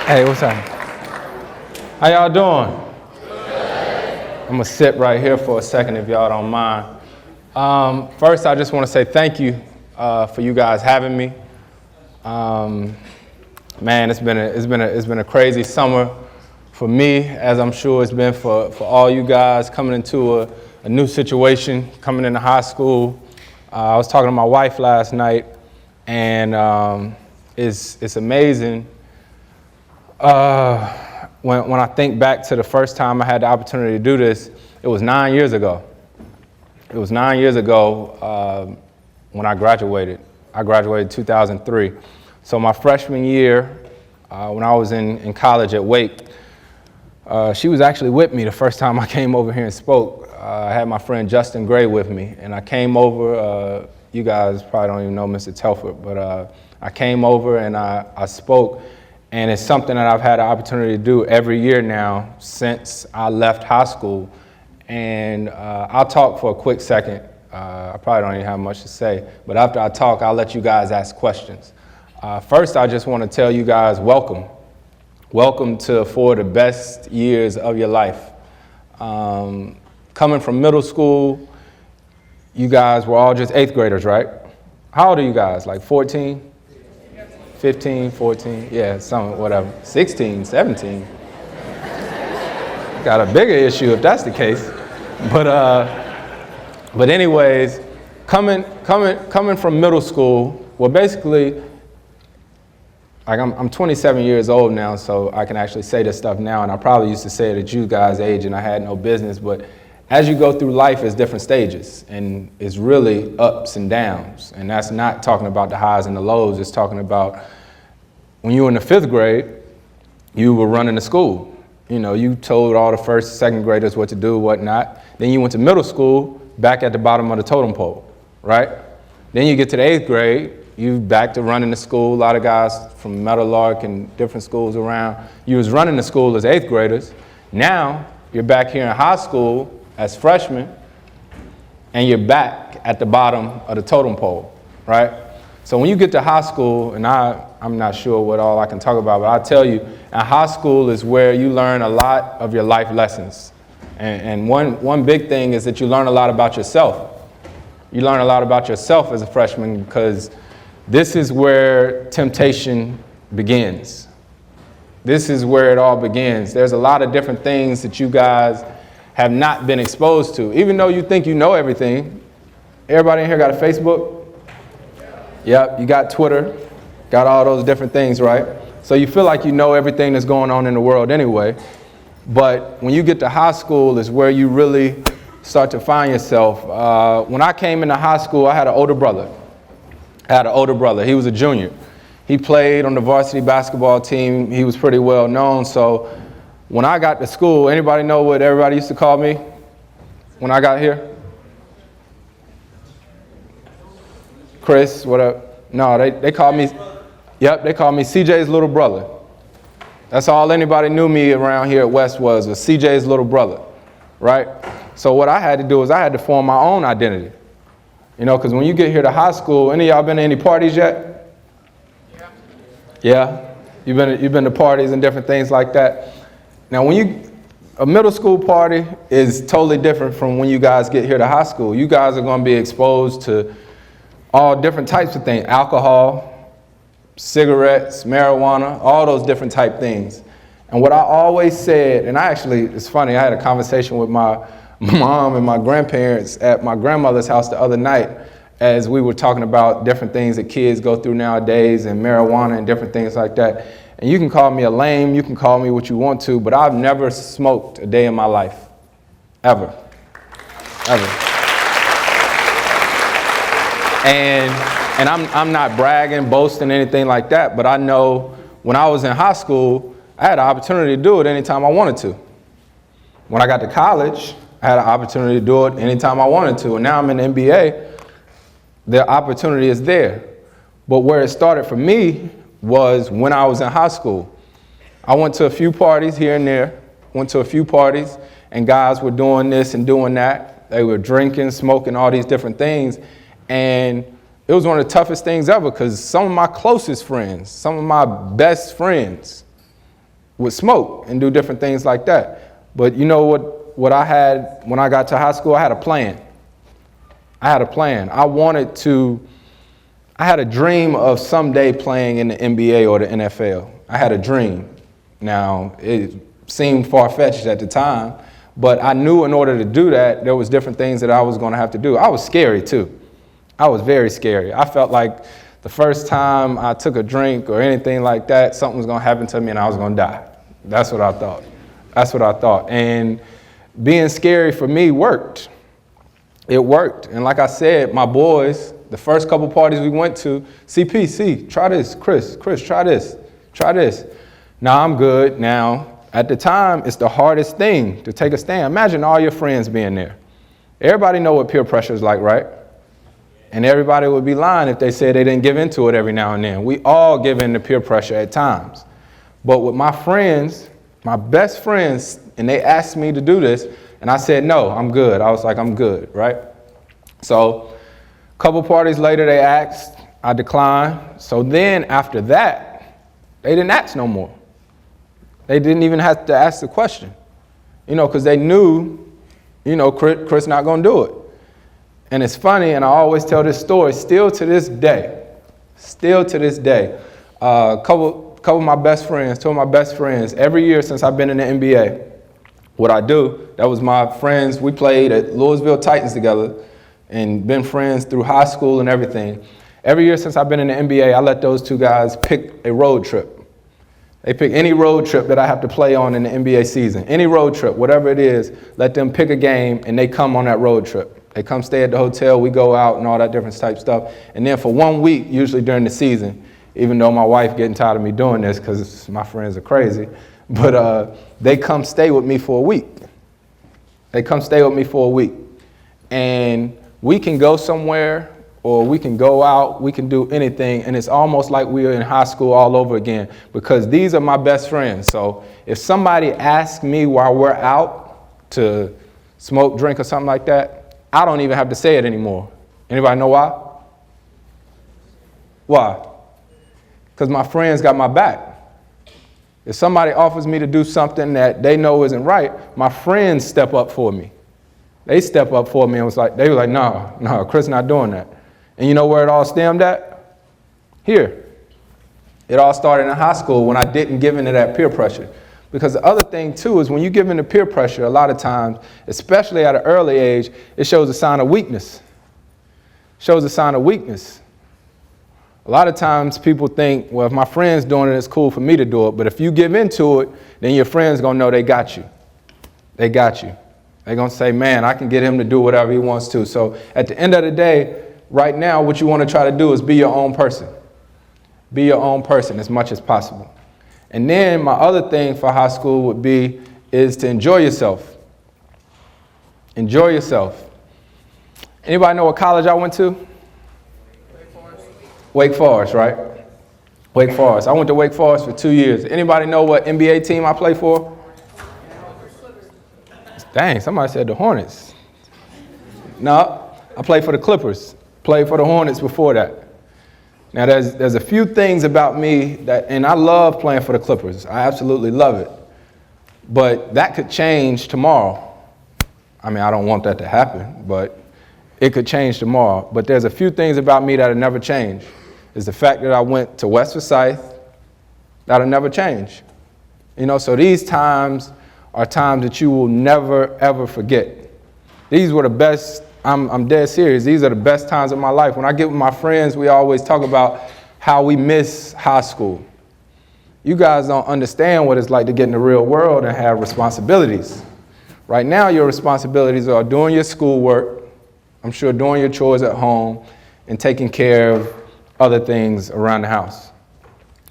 Hey, what's up? How y'all doing? I'm gonna sit right here for a second if y'all don't mind. First, I just want to say thank you for you guys having me. Man, it's been a crazy summer for me, as I'm sure it's been for all you guys coming into a new situation, coming into high school. I was talking to my wife last night, and it's amazing. When I think back to the first time I had the opportunity to do this, it was 9 years ago. It was 9 years ago when I graduated. I graduated in 2003. So my freshman year, when I was in college at Wake, she was actually with me the first time I came over here and spoke. I had my friend Justin Gray with me, and I came over. You guys probably don't even know Mr. Telford, but I came over and I spoke. And it's something that I've had an opportunity to do every year now since I left high school. And I'll talk for a quick second. I probably don't even have much to say, but after I talk, I'll let you guys ask questions. First, I just want to tell you guys welcome. Welcome to 4 of the best years of your life. Coming from middle school, you guys were all just 8th graders, right? How old are you guys, like 14? 15, 14, yeah, some, whatever, 16, 17. Got a bigger issue if that's the case. But anyways, coming from middle school, well, basically, like I'm 27 years old now, so I can actually say this stuff now, and I probably used to say it at you guys' age, and I had no business, but as you go through life, it's different stages, and it's really ups and downs, and that's not talking about the highs and the lows. It's talking about when you were in the 5th grade, you were running the school. You know, you told all the 1st, 2nd graders what to do, what not. Then you went to middle school, back at the bottom of the totem pole, right? Then you get to the 8th grade, you back to running the school. A lot of guys from Medalist and different schools around, you was running the school as 8th graders. Now you're back here in high school as freshmen, and you're back at the bottom of the totem pole, right? So when you get to high school, and I'm not sure what all I can talk about, but I'll tell you, high school is where you learn a lot of your life lessons. And one big thing is that you learn a lot about yourself. You learn a lot about yourself as a freshman because this is where temptation begins. This is where it all begins. There's a lot of different things that you guys have not been exposed to. Even though you think you know everything, everybody in here got a Facebook? Yep, you got Twitter, got all those different things, right? So you feel like you know everything that's going on in the world anyway. But when you get to high school is where you really start to find yourself. When I came into high school, I had an older brother. He was a junior. He played on the varsity basketball team. He was pretty well known. So when I got to school, anybody know what everybody used to call me when I got here? Chris, what up? No, they called me, they called me CJ's little brother. That's all anybody knew me around here at West was CJ's little brother, right? So what I had to do is I had to form my own identity. You know, because when you get here to high school, any of y'all been to any parties yet? Yeah? You've been to parties and different things like that. Now, a middle school party is totally different from when you guys get here to high school. You guys are going to be exposed to all different types of things, alcohol, cigarettes, marijuana, all those different type things. And what I always said, and it's funny, I had a conversation with my mom and my grandparents at my grandmother's house the other night as we were talking about different things that kids go through nowadays and marijuana and different things like that. And you can call me a lame, you can call me what you want to, but I've never smoked a day in my life, ever. And I'm not bragging, boasting, anything like that, but I know when I was in high school, I had an opportunity to do it anytime I wanted to. When I got to college, I had an opportunity to do it anytime I wanted to. And now I'm in the NBA, the opportunity is there. But where it started for me was when I was in high school. I went to a few parties here and there, and guys were doing this and doing that. They were drinking, smoking, all these different things. And it was one of the toughest things ever because some of my closest friends, some of my best friends would smoke and do different things like that. But you know what I had when I got to high school? I had a plan. I had a plan. I had a dream of someday playing in the NBA or the NFL. I had a dream. Now, it seemed far-fetched at the time, but I knew in order to do that, there was different things that I was going to have to do. I was scary too. I was very scary. I felt like the first time I took a drink or anything like that, something was going to happen to me and I was going to die. That's what I thought. That's what I thought. And being scary for me worked. It worked. And like I said, my boys, the first couple parties we went to, CPC, try this, Chris, try this. Now I'm good. Now, at the time, it's the hardest thing to take a stand. Imagine all your friends being there. Everybody know what peer pressure is like, right? And everybody would be lying if they said they didn't give into it every now and then. We all give in to peer pressure at times. But with my friends, my best friends, and they asked me to do this, and I said, no, I'm good. I was like, I'm good, right? So a couple parties later, they asked, I declined. So then after that, they didn't ask no more. They didn't even have to ask the question, because they knew, Chris not going to do it. And it's funny, and I always tell this story, still to this day, a couple of my best friends, two of my best friends, every year since I've been in the NBA, what I do, that was my friends, we played at Louisville Titans together and been friends through high school and everything. Every year since I've been in the NBA, I let those two guys pick a road trip. They pick any road trip that I have to play on in the NBA season. Any road trip, whatever it is, let them pick a game and they come on that road trip. They come stay at the hotel, we go out and all that different type stuff. And then for 1 week, usually during the season, even though my wife getting tired of me doing this because my friends are crazy, but they come stay with me for a week. And we can go somewhere or we can go out, we can do anything, and it's almost like we are in high school all over again because these are my best friends. So if somebody asks me while we're out to smoke, drink, or something like that, I don't even have to say it anymore. Anybody know why? Why? Because my friends got my back. If somebody offers me to do something that they know isn't right, my friends step up for me. They step up for me and they were like, no, Chris not doing that. And you know where it all stemmed at? Here. It all started in high school when I didn't give in to that peer pressure. Because the other thing, too, is when you give in to peer pressure, a lot of times, especially at an early age, it shows a sign of weakness. A lot of times people think, well, if my friend's doing it, it's cool for me to do it. But if you give into it, then your friend's going to know they got you. They're going to say, man, I can get him to do whatever he wants to. So at the end of the day, right now, what you want to try to do is be your own person. Be your own person as much as possible. And then my other thing for high school is to enjoy yourself. Enjoy yourself. Anybody know what college I went to? Wake Forest, right? Wake Forest. I went to Wake Forest for 2 years. Anybody know what NBA team I play for? Dang, somebody said the Hornets. No, I played for the Clippers. Played for the Hornets before that. Now, there's a few things about me and I love playing for the Clippers. I absolutely love it. But that could change tomorrow. I mean, I don't want that to happen, but it could change tomorrow. But there's a few things about me that'll never change. It's the fact that I went to West Forsyth. That'll never change. So these times are times that you will never, ever forget. These were the best. I'm dead serious. These are the best times of my life. When I get with my friends, we always talk about how we miss high school. You guys don't understand what it's like to get in the real world and have responsibilities. Right now, your responsibilities are doing your schoolwork, I'm sure doing your chores at home, and taking care of other things around the house.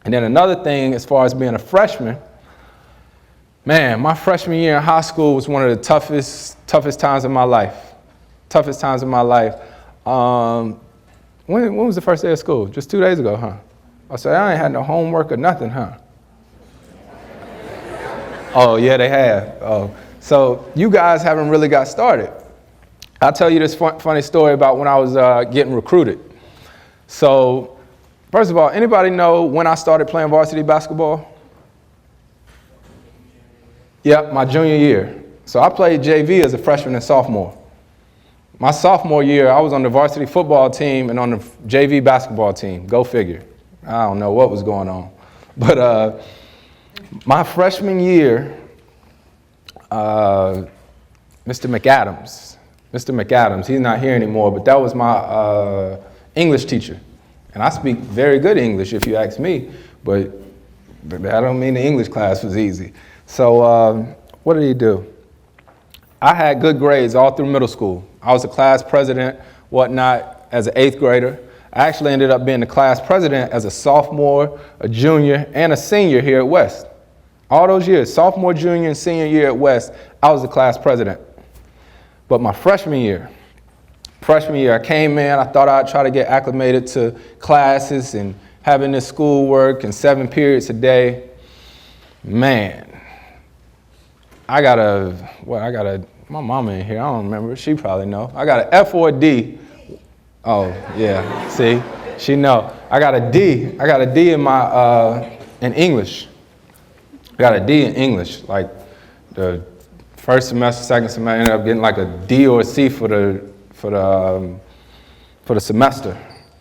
And then another thing, as far as being a freshman, man, my freshman year in high school was one of the toughest times of my life. When was the first day of school? Just 2 days ago, huh? I said, I ain't had no homework or nothing, huh? Oh, yeah, they have. Oh, so you guys haven't really got started. I'll tell you this funny story about when I was getting recruited. So, first of all, anybody know when I started playing varsity basketball? Yep, my junior year. So I played JV as a freshman and sophomore. My sophomore year, I was on the varsity football team and on the JV basketball team. Go figure. I don't know what was going on. But my freshman year, Mr. McAdams, he's not here anymore, but that was my English teacher. And I speak very good English if you ask me, but that don't mean the English class was easy. So what did he do? I had good grades all through middle school. I was a class president, whatnot, as an 8th grader. I actually ended up being the class president as a sophomore, a junior, and a senior here at West. All those years, sophomore, junior, and senior year at West, I was the class president. But my freshman year, I came in, I thought I'd try to get acclimated to classes and having this schoolwork and 7 periods a day. Man, my mama in here, I don't remember, she probably know. I got an F or a D. Oh, yeah, see, she know. I got a D in English. I got a D in English, like the first semester, second semester, I ended up getting like a D or a C for the semester,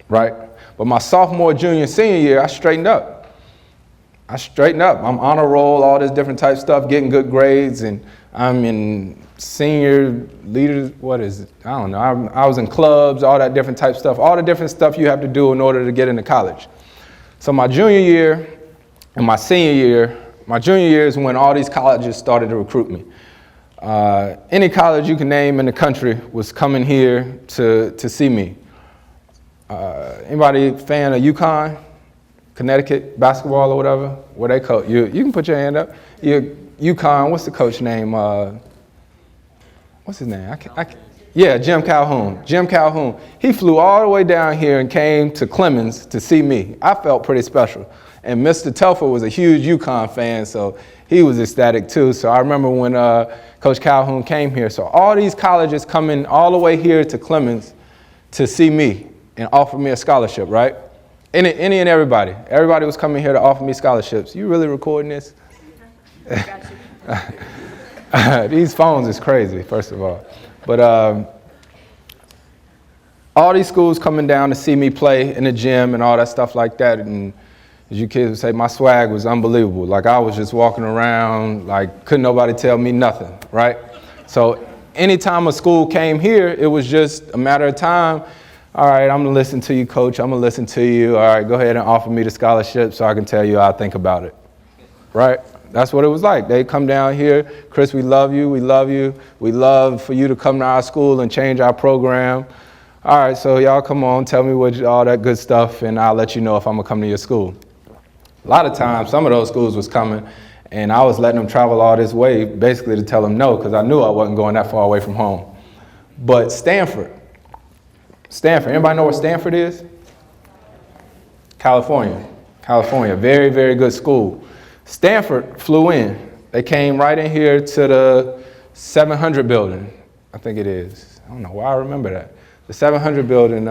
right? But my sophomore, junior, senior year, I straightened up. I'm honor roll, all this different type stuff, getting good grades, and I'm in senior leaders, what is it? I don't know. I was in clubs, all that different type stuff, all the different stuff you have to do in order to get into college. So my junior year and my senior year, my junior year is when all these colleges started to recruit me. Any college you can name in the country was coming here to see me. Anybody fan of UConn? Connecticut basketball or whatever? What they call you? You can put your hand up. UConn. What's the coach name? What's his name? Yeah, Jim Calhoun. Jim Calhoun. He flew all the way down here and came to Clemens to see me. I felt pretty special. And Mr. Telfer was a huge UConn fan, so he was ecstatic too. So I remember when Coach Calhoun came here. So all these colleges coming all the way here to Clemens to see me and offer me a scholarship, right? Any and everybody. Everybody was coming here to offer me scholarships. You really recording this? These phones is crazy, first of all. But all these schools coming down to see me play in the gym and all that stuff like that. And as you kids would say, my swag was unbelievable. Like I was just walking around, like couldn't nobody tell me nothing, right? So anytime a school came here, it was just a matter of time. All right, I'm gonna listen to you, coach. I'm gonna listen to you. All right, go ahead and offer me the scholarship so I can tell you how I think about it, right? That's what it was like. They come down here, Chris, we love you, we love you. We love for you to come to our school and change our program. All right, so y'all come on, tell me all that good stuff, and I'll let you know if I'm gonna come to your school. A lot of times, some of those schools was coming, and I was letting them travel all this way, basically to tell them no, because I knew I wasn't going that far away from home. But Stanford, anybody know where Stanford is? California, very, very good school. Stanford flew in. They came right in here to the 700 building, I think it is. I don't know why I remember that. The 700 building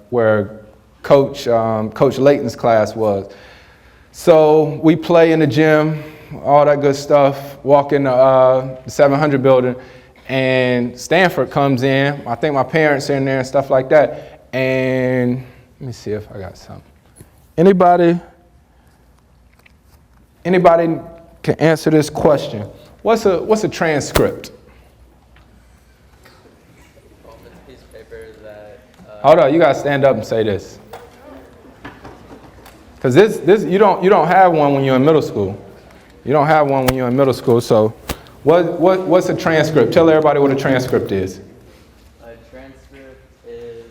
where Coach Layton's class was. So we play in the gym, all that good stuff, walk in the 700 building, and Stanford comes in. I think my parents are in there and stuff like that. And let me see if I got something. Anybody can answer this question? What's a transcript? Well, it's a piece of paper that. Hold on, you gotta stand up and say this. Because this you don't have one when you're in middle school. You don't have one when you're in middle school. So, what's a transcript? Tell everybody what a transcript is. A transcript is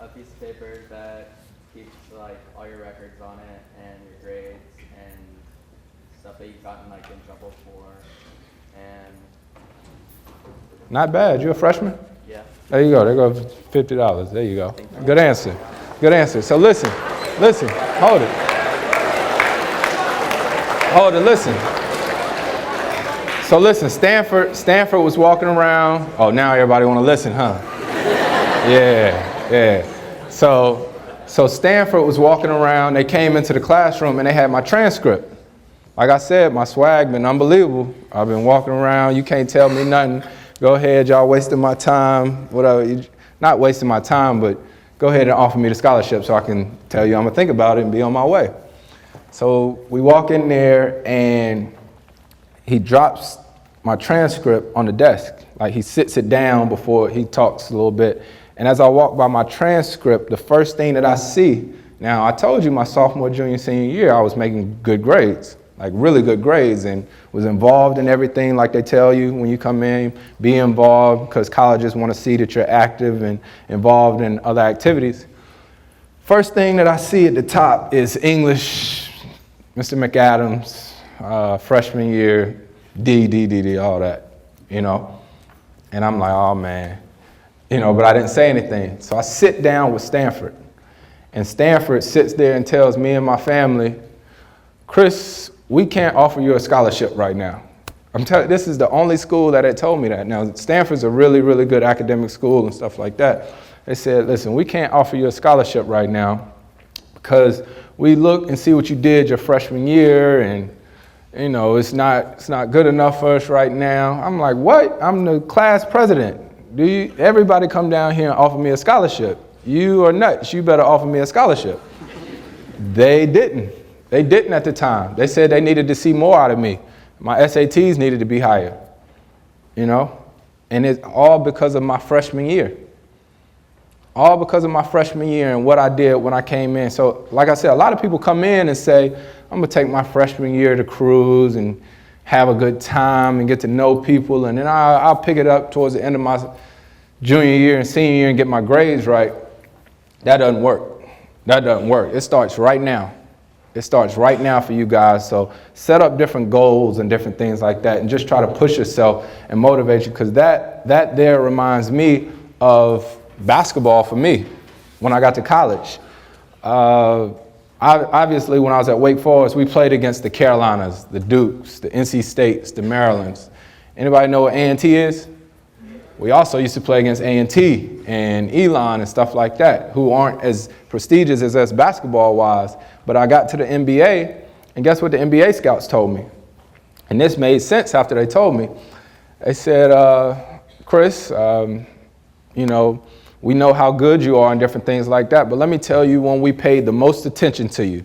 a piece of paper that keeps like all your records on it and your grades and stuff that you've gotten like in trouble for. And Not bad. You're a freshman? yeah. There you go. There goes $50. There you go. Good answer. Good answer. So listen. Hold it. Listen. So listen. Stanford was walking around. Oh, now everybody want to listen, huh? Yeah. So Stanford was walking around. They came into the classroom and they had my transcript. like I said, my swag been unbelievable. I've been walking around. You can't tell me nothing. Go ahead, y'all wasting my time. Whatever. Not wasting my time, but go ahead and offer me the scholarship so I can tell you I'm going to think about it and be on my way. So we walk in there, and he drops my transcript on the desk. Like, he sits it down before he talks a little bit. And as I walk by my transcript, the first thing that I see, now I told you my sophomore, junior, senior year, I was making good grades, like really good grades, and was involved in everything like they tell you when you come in, be involved, because colleges want to see that you're active and involved in other activities. First thing that I see at the top is English, Mr. McAdams, freshman year, D, all that, you know. And I'm like, oh man, you know, but I didn't say anything. So I sit down with Stanford, and Stanford sits there and tells me and my family, Chris, we can't offer you a scholarship right now. I'm telling you, this is the only school that had told me that. Now, Stanford's a really, really good academic school and stuff like that. They said, listen, we can't offer you a scholarship right now because we look and see what you did your freshman year, and you know, it's not good enough for us right now. I'm like, what? I'm the class president. Everybody come down here and offer me a scholarship. You are nuts. You better offer me a scholarship. They didn't. They didn't at the time. They said they needed to see more out of me. My SATs needed to be higher, you know? And it's all because of my freshman year. All because of my freshman year and what I did when I came in. So, like I said, a lot of people come in and say, I'm gonna take my freshman year to cruise and have a good time and get to know people, and then I'll pick it up towards the end of my junior year and senior year and get my grades right. That doesn't work. That doesn't work. It starts right now. It starts right now for you guys. So set up different goals and different things like that, and just try to push yourself and motivate you, because that there reminds me of basketball for me when I got to college. Obviously, when I was at Wake Forest, we played against the Carolinas, the Dukes, the NC States, the Marylands. Anybody know what A&T is? We also used to play against A&T and Elon and stuff like that, who aren't as prestigious as us basketball-wise. But I got to the NBA, and guess what the NBA scouts told me? And this made sense after they told me. They said, Chris, you know, we know how good you are and different things like that, but let me tell you when we paid the most attention to you.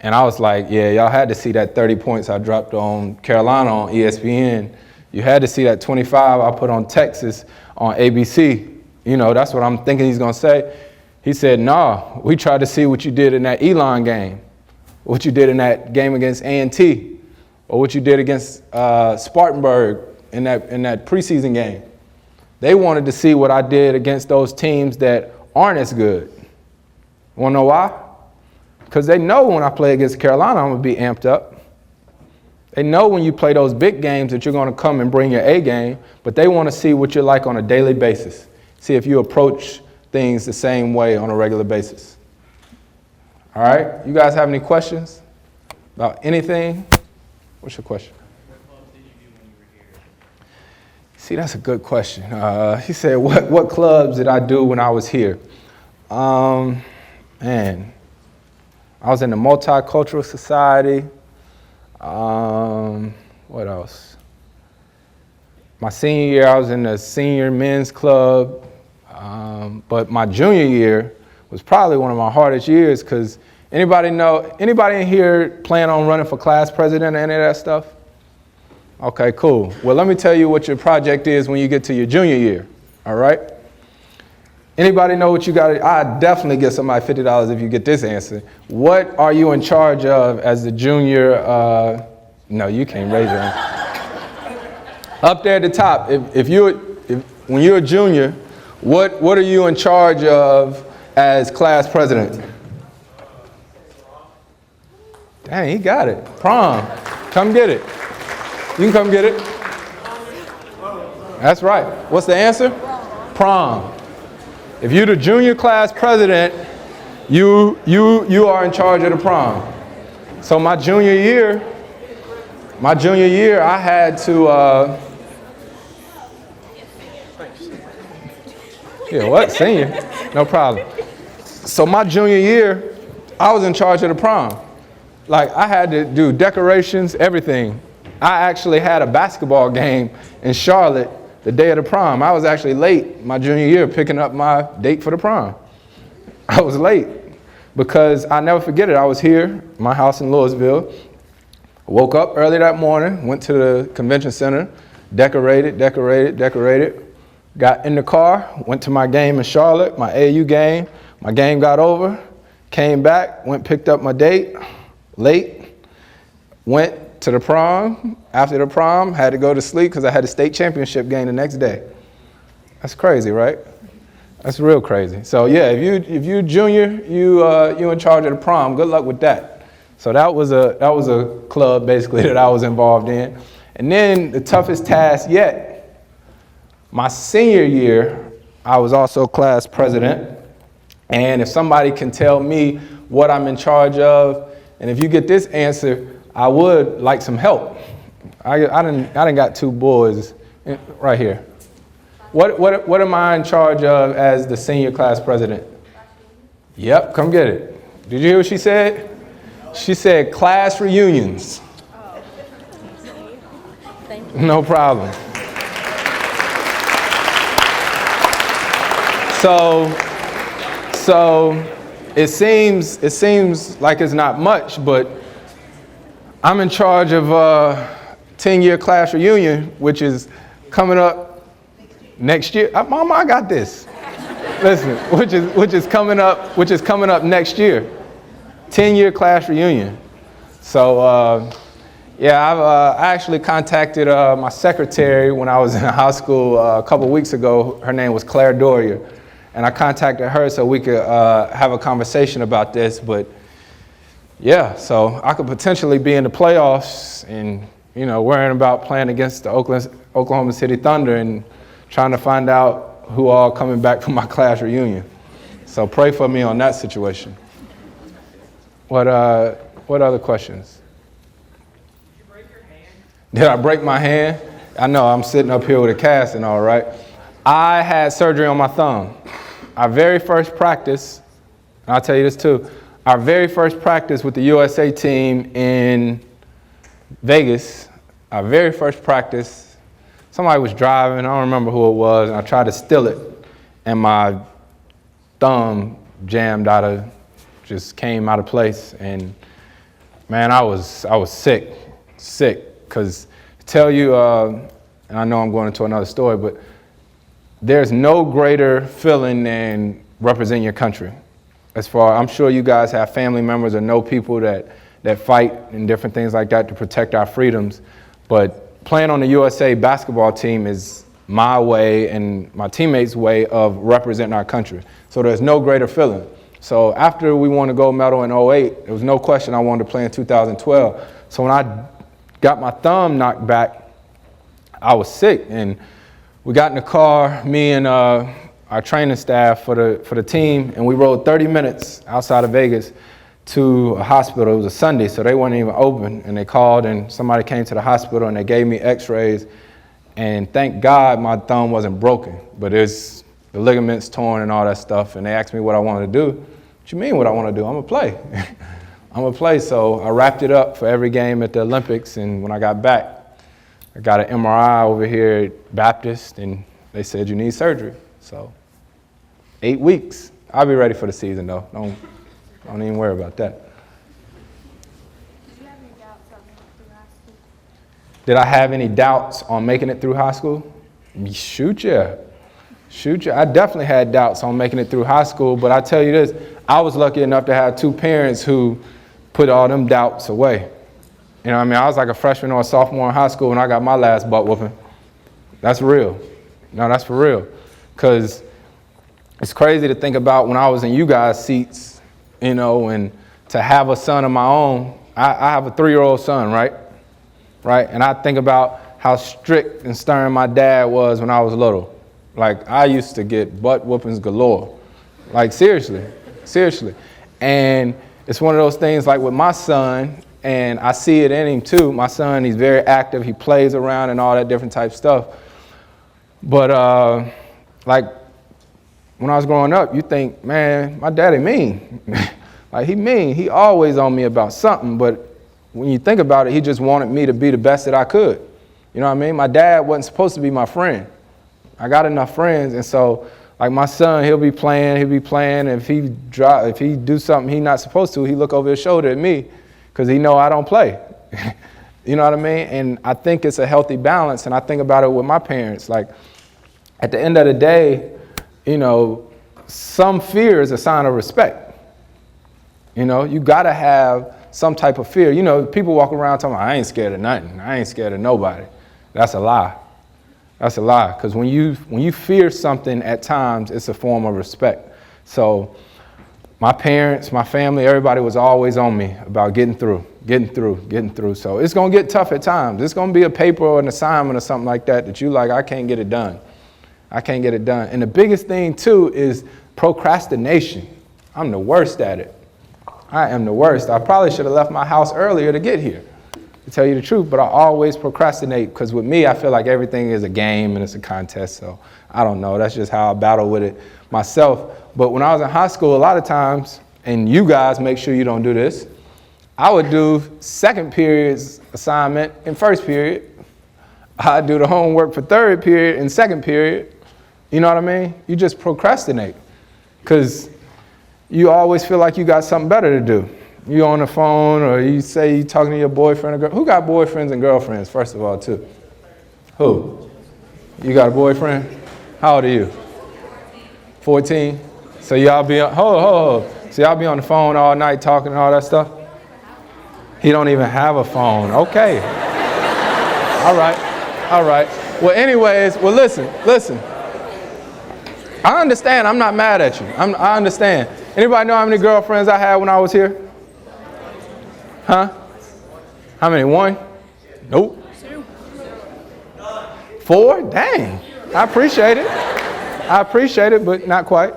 And I was like, yeah, y'all had to see that 30 points I dropped on Carolina on ESPN. You had to see that 25 I put on Texas on ABC. You know, that's what I'm thinking he's gonna say. He said, nah, we tried to see what you did in that Elon game, what you did in that game against A&T, or what you did against Spartanburg in that preseason game. They wanted to see what I did against those teams that aren't as good. Wanna know why? Because they know when I play against Carolina, I'm gonna be amped up. They know when you play those big games that you're gonna come and bring your A game, but they wanna see what you're like on a daily basis. See if you approach things the same way on a regular basis. All right, you guys have any questions about anything? What's your question? See, that's a good question. He said, what clubs did I do when I was here? Man, I was in the Multicultural Society. What else? My senior year, I was in the Senior Men's Club. But my junior year was probably one of my hardest years, because anybody in here plan on running for class president or any of that stuff? Okay, cool. Well, let me tell you what your project is when you get to your junior year, all right? Anybody know what you got? I'd definitely get somebody $50 if you get this answer. What are you in charge of as the junior? No, you can't raise your hand. Up there at the top, when you're a junior, what are you in charge of as class president? Dang, he got it. Prom. Come get it. You can come get it. That's right. What's the answer? Prom. If you're the junior class president, you are in charge of the prom. So my junior year, I had to. Yeah, what? Senior? No problem. So my junior year, I was in charge of the prom. Like, I had to do decorations, everything. I actually had a basketball game in Charlotte the day of the prom. I was actually late my junior year picking up my date for the prom. I was late because I never forget it. I was here, my house in Louisville. Woke up early that morning, went to the convention center, decorated. Got in the car, went to my game in Charlotte, my AU game. My game got over, came back, went picked up my date, late, went to the prom. After the prom, had to go to sleep because I had a state championship game the next day. That's crazy, right? That's real crazy. So yeah, if you junior, you in charge of the prom. Good luck with that. So that was a club basically that I was involved in. And then the toughest task yet, my senior year, I was also class president. And if somebody can tell me what I'm in charge of, and if you get this answer, I would like some help. I done got two boys right here. What am I in charge of as the senior class president? Yep, come get it. Did you hear what she said? She said class reunions. Oh. Thank you. No problem. So it seems like it's not much, but I'm in charge of 10-year class reunion, which is coming up next year. Mama, I got this. Listen, which is coming up next year. 10-year class reunion. So I actually contacted my secretary when I was in high school a couple weeks ago. Her name was Claire Dorier. And I contacted her so we could have a conversation about this. But yeah, so I could potentially be in the playoffs and, worrying about playing against the Oklahoma City Thunder and trying to find out who all coming back from my class reunion. So pray for me on that situation. What other questions? Did you break your hand? Did I break my hand? I know, I'm sitting up here with a cast and all, right? I had surgery on my thumb. Our very first practice, and I'll tell you this too, our very first practice with the USA team in Vegas, our very first practice, somebody was driving, I don't remember who it was, and I tried to steal it, and my thumb just came out of place, and man, I was sick, because to tell you, and I know I'm going into another story, but there's no greater feeling than representing your country. I'm sure you guys have family members or know people that fight and different things like that to protect our freedoms. But playing on the USA basketball team is my way and my teammates' way of representing our country. So there's no greater feeling. So after we won the gold medal in 2008, there was no question I wanted to play in 2012. So when I got my thumb knocked back, I was sick. And we got in the car, me and our training staff for the team, and we rode 30 minutes outside of Vegas to a hospital. It was a Sunday, so they weren't even open. And they called, and somebody came to the hospital, and they gave me x-rays. And thank God my thumb wasn't broken, but the ligaments torn and all that stuff. And they asked me what I wanted to do. What you mean what I want to do? I'm going to play. I'm going to play. So I wrapped it up for every game at the Olympics, and when I got back, I got an MRI over here at Baptist, and they said you need surgery. So 8 weeks. I'll be ready for the season, though. Don't even worry about that. Did you have any doubts on making it through high school? Did I have any doubts on making it through high school? Shoot, yeah. I definitely had doubts on making it through high school, but I tell you this, I was lucky enough to have two parents who put all them doubts away. You know what I mean? I was like a freshman or a sophomore in high school when I got my last butt whooping. That's real. No, that's for real. Because it's crazy to think about when I was in you guys' seats, and to have a son of my own. I have a 3-year-old son, right? And I think about how strict and stern my dad was when I was little. Like, I used to get butt whoopings galore. Like, seriously. And it's one of those things like with my son, and I see it in him too. My son, he's very active. He plays around and all that different type stuff. But like when I was growing up, you think, man, my daddy mean. Like Like, he always on me about something, but when you think about it, he just wanted me to be the best that I could. You know what I mean? My dad wasn't supposed to be my friend. I got enough friends, and so, like, my son, he'll be playing, and if he do something he not supposed to, he look over his shoulder at me, because he know I don't play. You know what I mean? And I think it's a healthy balance, and I think about it with my parents. Like, at the end of the day, you know, some fear is a sign of respect. You know, you gotta have some type of fear. You know, people walk around talking about, I ain't scared of nothing. I ain't scared of nobody. That's a lie. That's a lie. Because when you fear something at times, it's a form of respect. So my parents, my family, everybody was always on me about getting through. So it's going to get tough at times. It's going to be a paper or an assignment or something like that you like, I can't get it done. And the biggest thing, too, is procrastination. I'm the worst at it. I am the worst. I probably should have left my house earlier to get here, to tell you the truth, but I always procrastinate because with me, I feel like everything is a game and it's a contest. So I don't know. That's just how I battle with it myself. But when I was in high school, a lot of times, and you guys make sure you don't do this, I would do second period's assignment in first period. I'd do the homework for third period in second period. You know what I mean? You just procrastinate because you always feel like you got something better to do. You on the phone or you say you talking to your boyfriend or girl. Who got boyfriends and girlfriends, first of all, too? Who? You got a boyfriend? How old are you? 14? So y'all be on, So y'all be on the phone all night talking and all that stuff? He don't even have a phone. Okay. All right. Well, anyways, listen. I understand. I'm not mad at you. I understand. Anybody know how many girlfriends I had when I was here? Huh? How many? One? Nope. 4? Dang. I appreciate it, but not quite.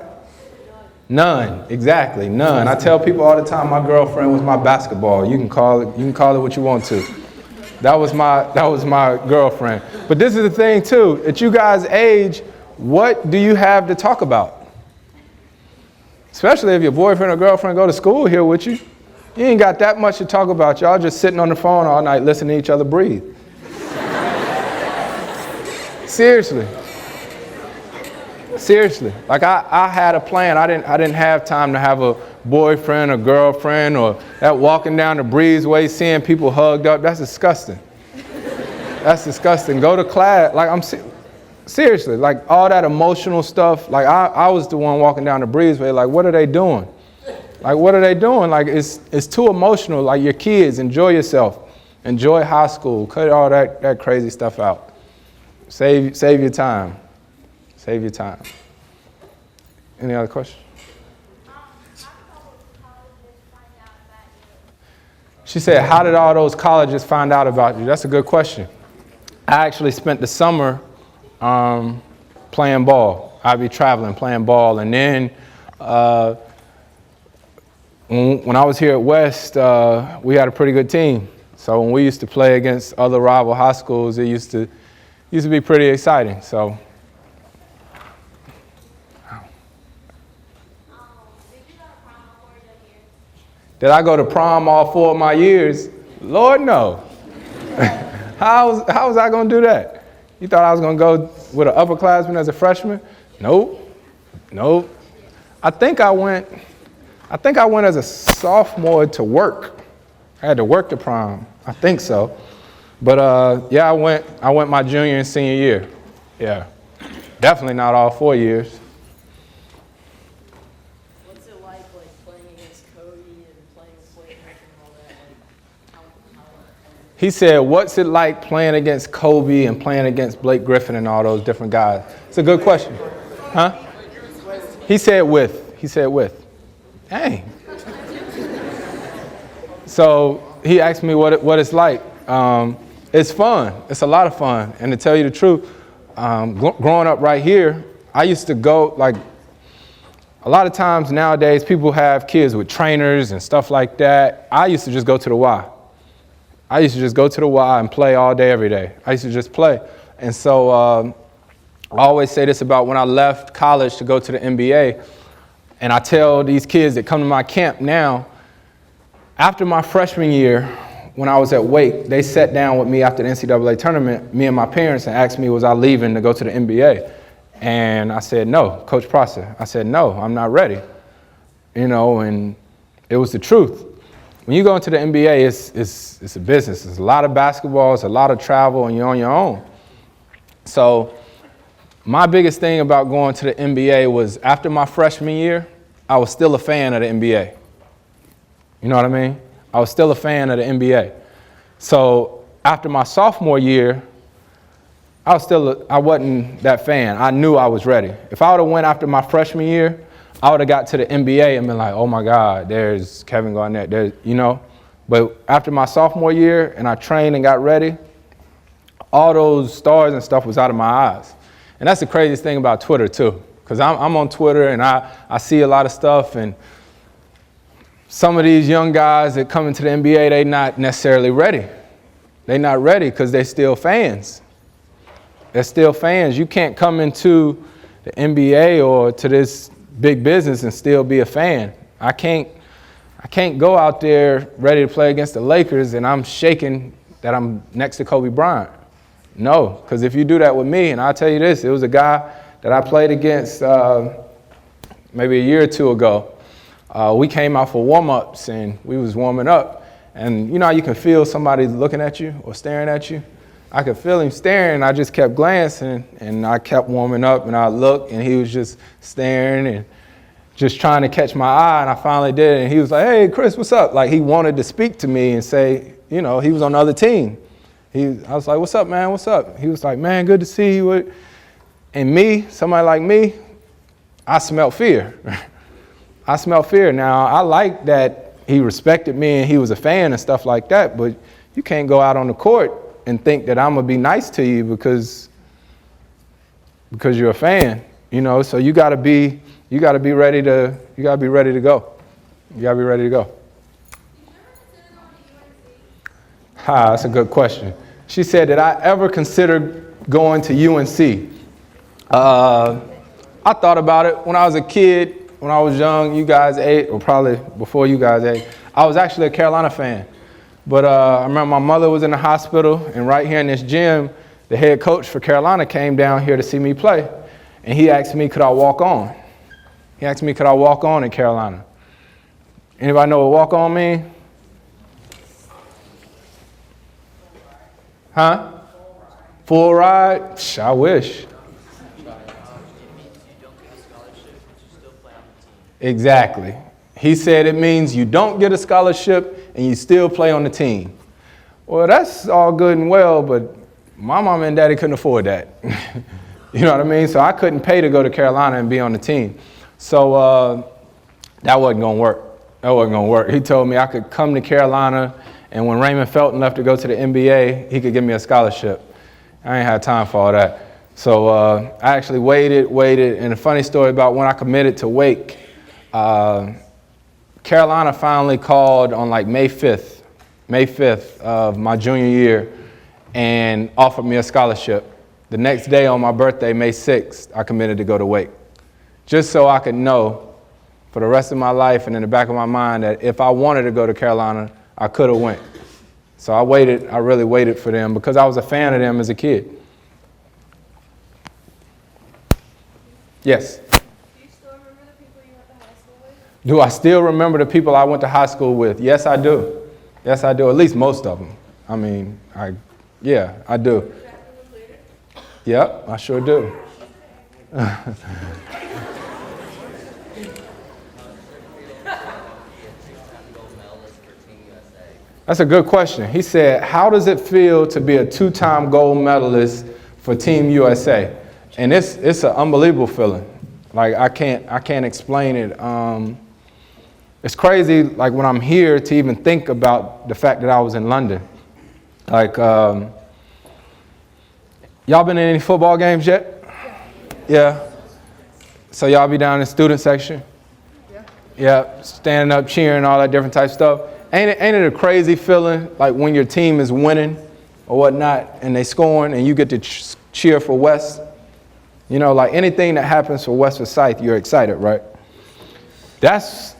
None. Exactly. None. I tell people all the time my girlfriend was my basketball. You can call it what you want to. That was my girlfriend. But this is the thing too. At you guys' age, what do you have to talk about? Especially if your boyfriend or girlfriend go to school here with you. You ain't got that much to talk about. Y'all just sitting on the phone all night listening to each other breathe. Seriously. Like I had a plan. I didn't have time to have a boyfriend or girlfriend or that walking down the breezeway seeing people hugged up. That's disgusting. Go to class. Like seriously, like all that emotional stuff. Like I was the one walking down the breezeway. Like what are they doing? Like it's too emotional. Like your kids, enjoy yourself. Enjoy high school. Cut all that crazy stuff out. Save your time. Any other questions? She said, how did all those colleges find out about you? That's a good question. I actually spent the summer playing ball. I'd be traveling, playing ball. And then when I was here at West, we had a pretty good team. So when we used to play against other rival high schools, it used to be pretty exciting. So. Did I go to prom all 4 of my years? Lord, no. How was I going to do that? You thought I was going to go with an upperclassman as a freshman? Nope. I think I went as a sophomore to work. I had to work the prom. I think so. But yeah, I went my junior and senior year. Yeah. Definitely not all 4 years. He said, what's it like playing against Kobe and playing against Blake Griffin and all those different guys? It's a good question. Huh? He said with. Dang. So he asked me what it's like. It's fun. It's a lot of fun. And to tell you the truth, growing up right here, I used to go, like, a lot of times nowadays people have kids with trainers and stuff like that. I used to just go to the Y. And play all day, every day. I used to just play. And so I always say this about when I left college to go to the NBA. And I tell these kids that come to my camp now, after my freshman year, when I was at Wake, they sat down with me after the NCAA tournament, me and my parents, and asked me, was I leaving to go to the NBA? And I said, no, Coach Prosser. I said, no, I'm not ready. And it was the truth. When you go into the NBA, it's a business. It's a lot of basketball, it's a lot of travel, and you're on your own. So my biggest thing about going to the NBA was after my freshman year, I was still a fan of the NBA. You know what I mean? I was still a fan of the NBA. So after my sophomore year, I wasn't that fan. I knew I was ready. If I would have went after my freshman year, I would have got to the NBA and been like, oh my God, there's Kevin Garnett, But after my sophomore year and I trained and got ready, all those stars and stuff was out of my eyes. And that's the craziest thing about Twitter too, because I'm on Twitter and I see a lot of stuff, and some of these young guys that come into the NBA, they not necessarily ready. They're not ready because they're still fans. They're still fans. You can't come into the NBA or to this big business and still be a fan. I can't go out there ready to play against the Lakers and I'm shaking that I'm next to Kobe Bryant. No, because if you do that with me, and I'll tell you this, it was a guy that I played against maybe a year or two ago. We came out for warm-ups and we was warming up, and you know how you can feel somebody looking at you or staring at you? I could feel him staring, and I just kept glancing, and I kept warming up, and I looked, and he was just staring and just trying to catch my eye, and I finally did, and he was like, hey, Chris, what's up? Like, he wanted to speak to me and say, he was on the other team. I was like, what's up, man, what's up? He was like, man, good to see you. And me, somebody like me, I smelled fear. I smelled fear. Now, I like that he respected me and he was a fan and stuff like that, but you can't go out on the court and think that I'm gonna be nice to you because you're a fan, so you gotta be ready to go. You gotta be ready to go. That's a good question. She said, did I ever consider going to UNC? I thought about it when I was a kid. When I was young, you guys ate, or probably before you guys ate, I was actually a Carolina fan. But I remember my mother was in the hospital, and right here in this gym, the head coach for Carolina came down here to see me play. And he asked me, could I walk on? He asked me, could I walk on in Carolina? Anybody know what walk on means? Huh? Full ride? I wish. Exactly. He said it means you don't get a scholarship and you still play on the team. Well, that's all good and well, but my mom and daddy couldn't afford that. You know what I mean? So I couldn't pay to go to Carolina and be on the team. So that wasn't going to work. That wasn't going to work. He told me I could come to Carolina, and when Raymond Felton left to go to the NBA, he could give me a scholarship. I ain't had time for all that. So I actually waited, and a funny story about when I committed to Wake, Carolina finally called on like May 5th of my junior year, and offered me a scholarship. The next day on my birthday, May 6th, I committed to go to Wake, just so I could know for the rest of my life and in the back of my mind that if I wanted to go to Carolina, I could have went. So I really waited for them because I was a fan of them as a kid. Yes? Do I still remember the people I went to high school with? Yes, I do. Yes, I do. At least most of them. I mean, I do. Yep, I sure do. That's a good question. He said, how does it feel to be a 2-time gold medalist for Team USA? And it's an unbelievable feeling. Like, I can't explain it. It's crazy, like, when I'm here to even think about the fact that I was in London. Like, y'all been in any football games yet? Yeah. So y'all be down in the student section? Yeah, standing up, cheering, all that different type of stuff. Ain't it a crazy feeling, like when your team is winning or whatnot, and they scoring, and you get to cheer for West? Like anything that happens for West Forsyth, you're excited, right? That's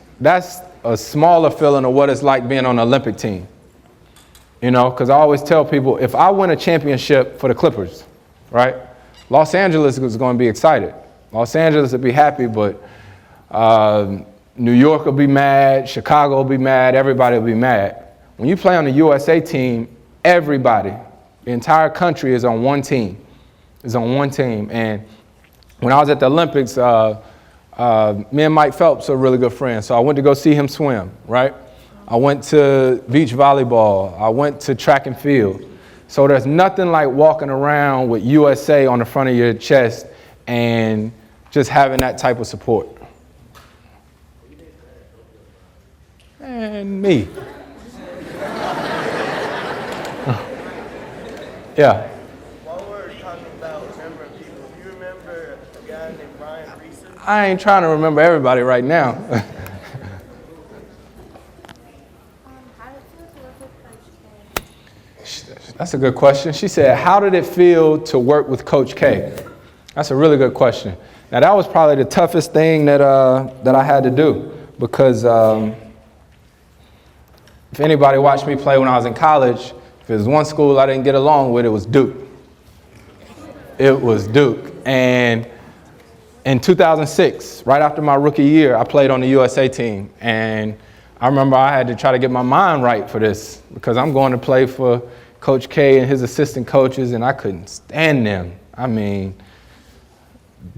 a smaller feeling of what it's like being on the Olympic team. You know, because I always tell people, if I win a championship for the Clippers, right, Los Angeles is going to be excited. Los Angeles will be happy, but New York will be mad, Chicago will be mad, everybody will be mad. When you play on the USA team, everybody, the entire country is on one team. And when I was at the Olympics, me and Mike Phelps are really good friends. So I went to go see him swim, right? I went to beach volleyball. I went to track and field. So there's nothing like walking around with USA on the front of your chest and just having that type of support. And me. Yeah. While we're talking about remembering people, do you remember a guy named Brian Reese? I ain't trying to remember everybody right now. How did it feel to work with Coach K? That's a good question. She said, how did it feel to work with Coach K? That's a really good question. Now, that was probably the toughest thing that I had to do because if anybody watched me play when I was in college, if there's one school I didn't get along with, it was Duke. It was Duke. And in 2006, right after my rookie year, I played on the USA team. And I remember I had to try to get my mind right for this because I'm going to play for Coach K and his assistant coaches, and I couldn't stand them. I mean,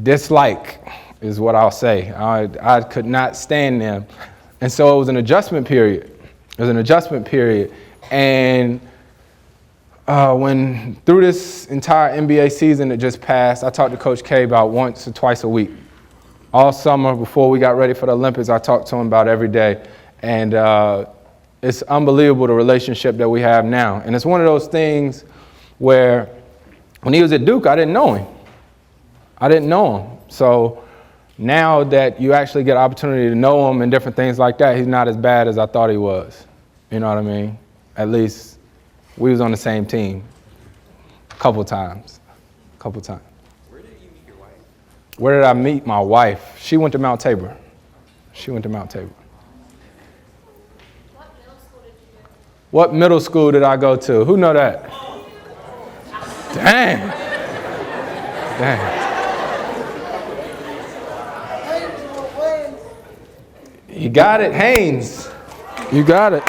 dislike is what I'll say. I could not stand them. And so it was an adjustment period. And when through this entire NBA season that just passed, I talked to Coach K about once or twice a week. All summer before we got ready for the Olympics, I talked to him about every day. And it's unbelievable the relationship that we have now. And it's one of those things where when he was at Duke, I didn't know him. So now that you actually get an opportunity to know him and different things like that, he's not as bad as I thought he was. You know what I mean? At least we was on the same team a couple times. Where did you meet your wife? Where did I meet my wife? She went to Mount Tabor. What middle school did I go to? Who know that? Dang. You got it, Haynes. You got it.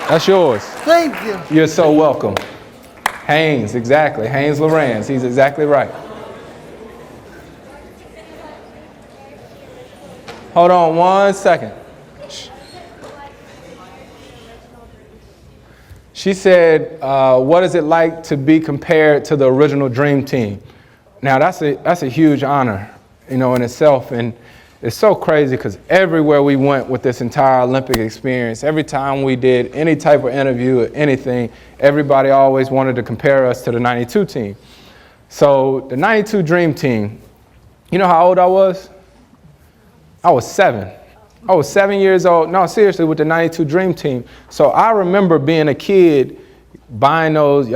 That's yours. Thank you. You're so welcome. Haynes, exactly. Haynes Lorenz. He's exactly right. Hold on 1 second. She said, what is it like to be compared to the original Dream Team? Now, that's a huge honor, in itself. And it's so crazy because everywhere we went with this entire Olympic experience, every time we did any type of interview or anything, everybody always wanted to compare us to the 92 team. So the 92 Dream Team, you know how old I was? I was 7. I was 7 years old. No, seriously, with the 92 Dream Team. So I remember being a kid, buying those,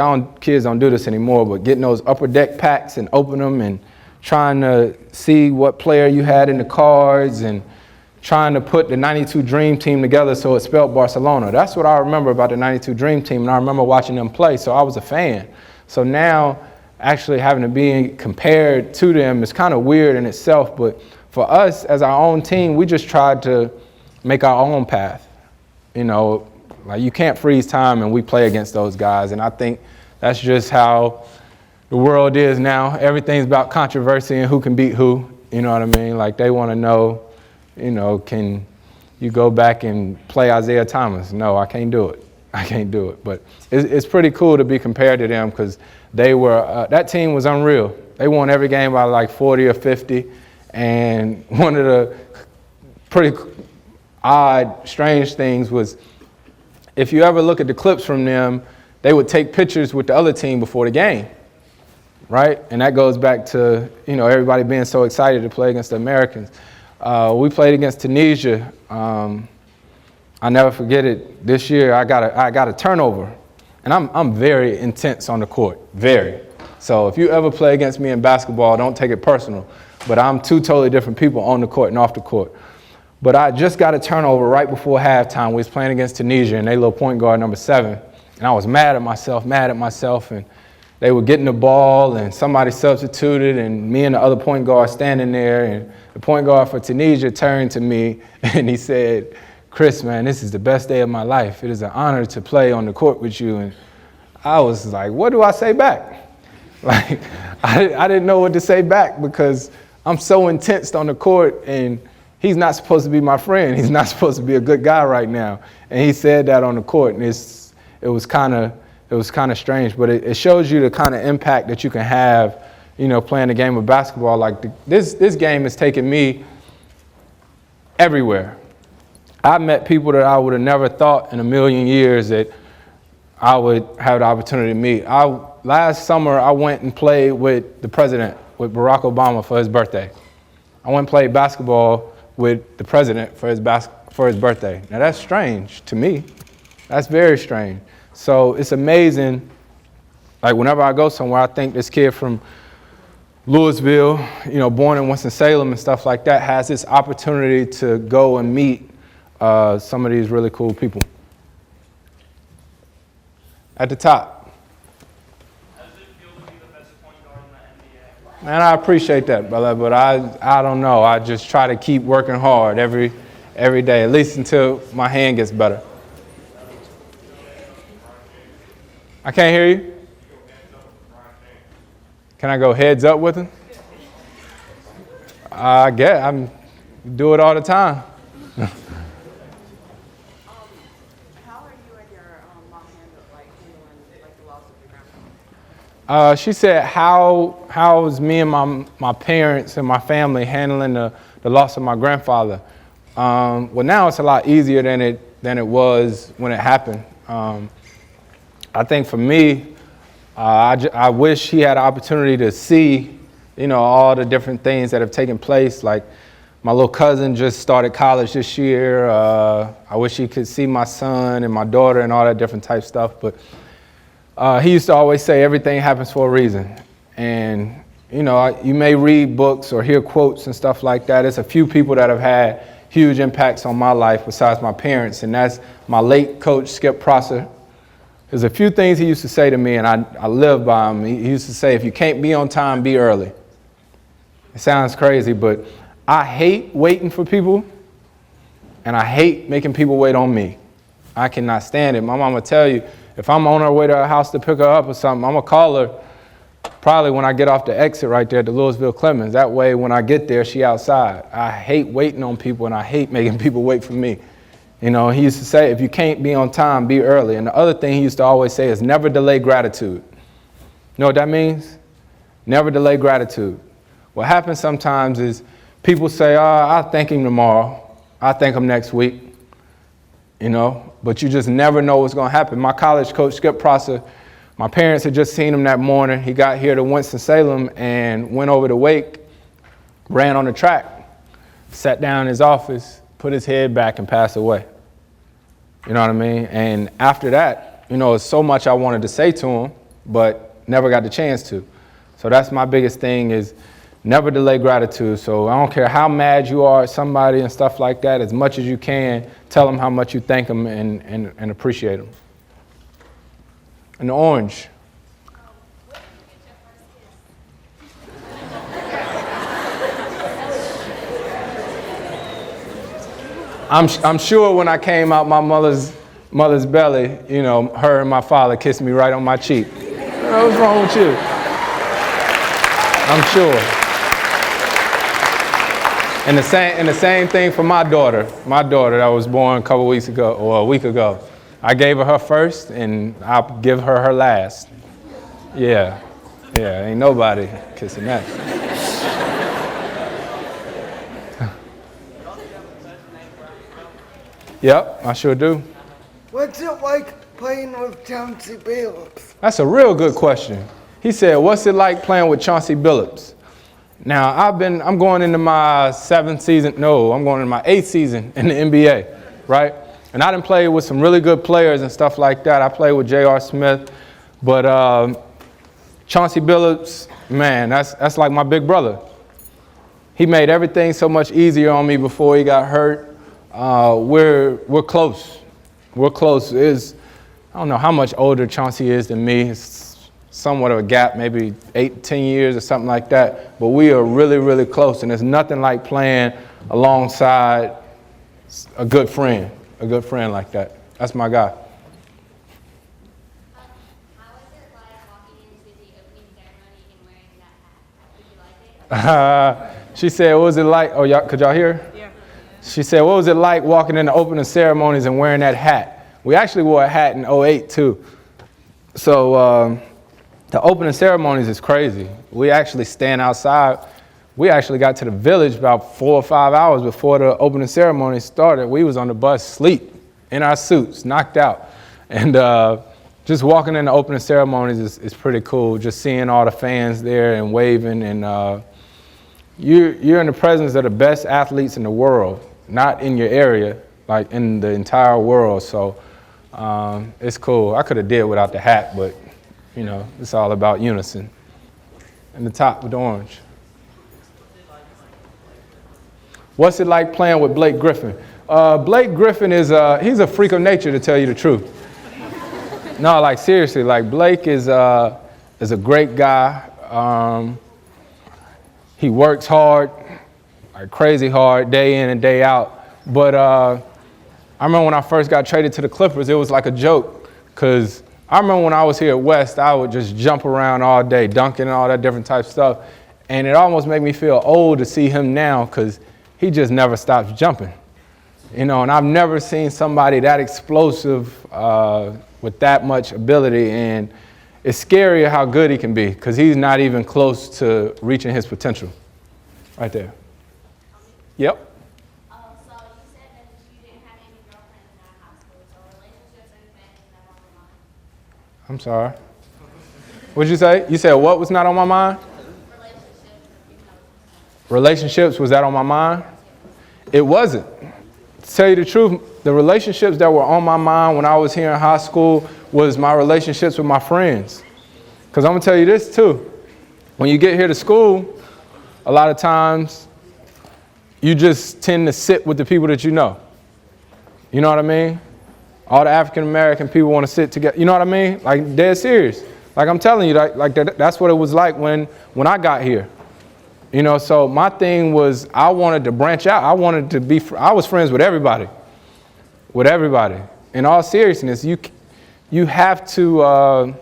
kids don't do this anymore, but getting those upper deck packs and opening them and trying to see what player you had in the cards and trying to put the 92 Dream Team together so it spelled Barcelona. That's what I remember about the 92 Dream Team, and I remember watching them play, so I was a fan. So now actually having to be compared to them is kind of weird in itself, but for us as our own team, we just tried to make our own path. Like you can't freeze time and we play against those guys. And I think that's just how the world is now. Everything's about controversy and who can beat who. You know what I mean? Like they want to know, can you go back and play Isaiah Thomas? No, I can't do it. But it's pretty cool to be compared to them because they were, that team was unreal. They won every game by like 40 or 50. And one of the pretty odd, strange things was if you ever look at the clips from them, they would take pictures with the other team before the game, right? And that goes back to, everybody being so excited to play against the Americans. We played against Tunisia. I'll never forget it. This year, I got a turnover. And I'm very intense on the court, very. So if you ever play against me in basketball, don't take it personal. but I'm two totally different people on the court and off the court. But I just got a turnover right before halftime. We was playing against Tunisia, and they little point guard number 7. And I was mad at myself, and they were getting the ball, and somebody substituted, and me and the other point guard standing there, and the point guard for Tunisia turned to me, and he said, "Chris, man, this is the best day of my life. It is an honor to play on the court with you." And I was like, what do I say back? Like, I didn't know what to say back because I'm so intense on the court, and he's not supposed to be my friend. He's not supposed to be a good guy right now. And he said that on the court, and it was kind of strange, but it shows you the kind of impact that you can have, playing a game of basketball. Like this game has taken me everywhere. I met people that I would have never thought in a million years that I would have the opportunity to meet. Last summer, I went and played with the president, with Barack Obama for his birthday. I went and played basketball with the president for his birthday. Now that's strange to me. That's very strange. So it's amazing. Like whenever I go somewhere, I think this kid from Louisville, born in Winston-Salem and stuff like that, has this opportunity to go and meet some of these really cool people. At the top. How does it feel to be the best point guard in the NBA? Man, I appreciate that, brother, but I don't know. I just try to keep working hard every day, at least until my hand gets better. I can't hear you. Can I go heads up with him? I guess I do it all the time. How are you and your mom handling the loss of your grandfather? She said, how is me and my parents and my family handling the loss of my grandfather? Well, now it's a lot easier than it was when it happened. I think for me, I wish he had an opportunity to see, all the different things that have taken place. Like my little cousin just started college this year. I wish he could see my son and my daughter and all that different type stuff. But he used to always say everything happens for a reason. And, you may read books or hear quotes and stuff like that. There's a few people that have had huge impacts on my life besides my parents, and that's my late coach, Skip Prosser. There's a few things he used to say to me, and I live by him. He used to say, if you can't be on time, be early. It sounds crazy, but I hate waiting for people, and I hate making people wait on me. I cannot stand it. My mama tell you, if I'm on her way to her house to pick her up or something, I'm going to call her probably when I get off the exit right there at the Louisville Clemens. That way, when I get there, she outside. I hate waiting on people, and I hate making people wait for me. He used to say, if you can't be on time, be early. And the other thing he used to always say is never delay gratitude. You know what that means? Never delay gratitude. What happens sometimes is people say, I'll thank him tomorrow. I'll thank him next week. But you just never know what's going to happen. My college coach, Skip Prosser, my parents had just seen him that morning. He got here to Winston-Salem and went over to Wake, ran on the track, sat down in his office, put his head back and passed away. You know what I mean? And after that, it's so much I wanted to say to him, but never got the chance to. So that's my biggest thing is never delay gratitude. So I don't care how mad you are at somebody and stuff like that, as much as you can, tell them how much you thank them and appreciate them. And the orange. I'm sure when I came out my mother's belly, her and my father kissed me right on my cheek. What's wrong with you? I'm sure. And the same thing for my daughter that was born a couple weeks ago or a week ago. I gave her first, and I'll give her last. Yeah, ain't nobody kissing that. Yep, I sure do. What's it like playing with Chauncey Billups? That's a real good question. He said, what's it like playing with Chauncey Billups? Now, I'm going into my 8th season in the NBA, right? And I done played with some really good players and stuff like that. I played with J.R. Smith, but Chauncey Billups, man, that's like my big brother. He made everything so much easier on me before he got hurt. We're close. We're close. I don't know how much older Chauncey is than me. It's somewhat of a gap, maybe 8, 10 years or something like that. But we are really, really close. And there's nothing like playing alongside a good friend like that. That's my guy. How was it like walking into the opening ceremony and wearing that hat? Did you like it? She said, what was it like? Oh, could y'all hear? Yeah. She said, what was it like walking in the opening ceremonies and wearing that hat? We actually wore a hat in 2008 too. So the opening ceremonies is crazy. We actually stand outside. We actually got to the village about 4 or 5 hours before the opening ceremony started. We was on the bus, sleep, in our suits, knocked out. And just walking in the opening ceremonies is pretty cool. Just seeing all the fans there and waving. And you're in the presence of the best athletes in the world, not in your area, like in the entire world. So it's cool. I could have did without the hat, but you know, it's all about unison. And the top with the orange. What's it like playing with Blake Griffin? Blake Griffin is he's a freak of nature, to tell you the truth. No, like seriously, like Blake is a great guy. He works hard, like crazy hard, day in and day out. But I remember when I first got traded to the Clippers, it was like a joke, because I remember when I was here at West, I would just jump around all day, dunking and all that different type of stuff. And it almost made me feel old to see him now, because he just never stops jumping. You know, and I've never seen somebody that explosive with that much ability. And it's scary how good he can be, because he's not even close to reaching his potential. Right there. Yep. So you said that you didn't have any girlfriends in high school, so relationships and things never on your mind. I'm sorry. What'd you say? You said what was not on my mind? Relationships, was that on my mind? It wasn't. To tell you the truth, the relationships that were on my mind when I was here in high school was my relationships with my friends. Because I'm going to tell you this too. When you get here to school, a lot of times you just tend to sit with the people that you know. You know what I mean? All the African American people want to sit together. You know what I mean? Like, dead serious. Like I'm telling you, that's what it was like when I got here. You know, so my thing was I wanted to branch out. I wanted to be, I was friends with everybody. With everybody. In all seriousness, you have to, I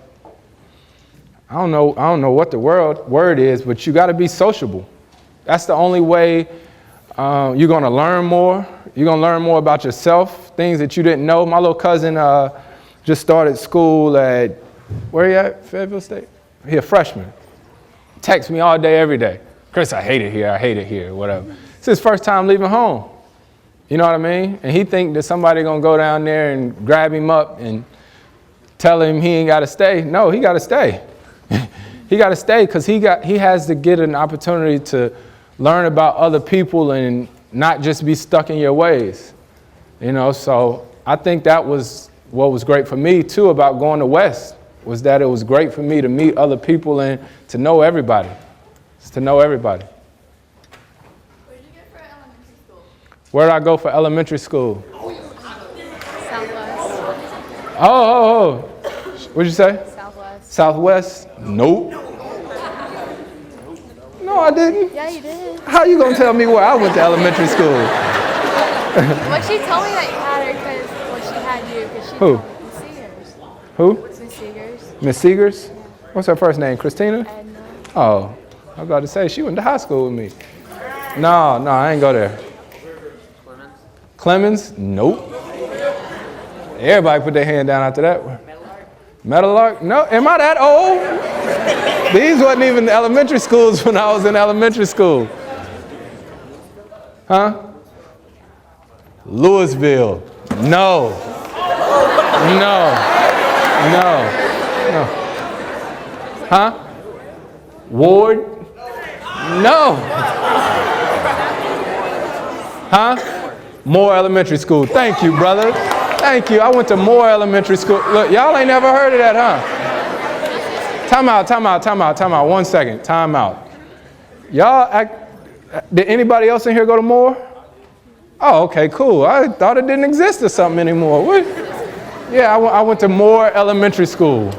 don't know what the word is, but you got to be sociable. That's the only way you're going to learn more. You're going to learn more about yourself, things that you didn't know. My little cousin just started school at, where you at? Fayetteville State? He a freshman. Texts me all day, every day. Chris, I hate it here, whatever. It's his first time leaving home. You know what I mean? And he think that somebody going to go down there and grab him up and tell him he ain't got to stay. No, he got to stay. He got to stay because he has to get an opportunity to learn about other people and not just be stuck in your ways. You know, so I think that was what was great for me too about going to West, was that it was great for me to meet other people and to know everybody. To know everybody. Where did you get for elementary school? Where did I go for elementary school? Southwest. Oh. What'd you say? Southwest. Southwest? Nope. No, I didn't. Yeah, you did. How you gonna tell me where I went to elementary school? Well, she told me that you had her because, well, she had you because she Who? told me Miss Seegers. Who? Miss Seegers. Miss Seegers? What's her first name? Christina? Edna. Oh, I was about to say, she went to high school with me. No, I ain't go there. Clemens? Nope. Everybody put their hand down after that one. Meadowlark? No, am I that old? These wasn't even elementary schools when I was in elementary school. Huh? Louisville? No. Huh? Ward? No. Huh? Moore Elementary School. Thank you, brother. Thank you. I went to Moore Elementary School. Look, y'all ain't never heard of that, huh? Time out. 1 second. Time out. Y'all act Did anybody else in here go to Moore? Oh, okay, cool. I thought it didn't exist or something anymore. What? Yeah, I went to Moore Elementary School.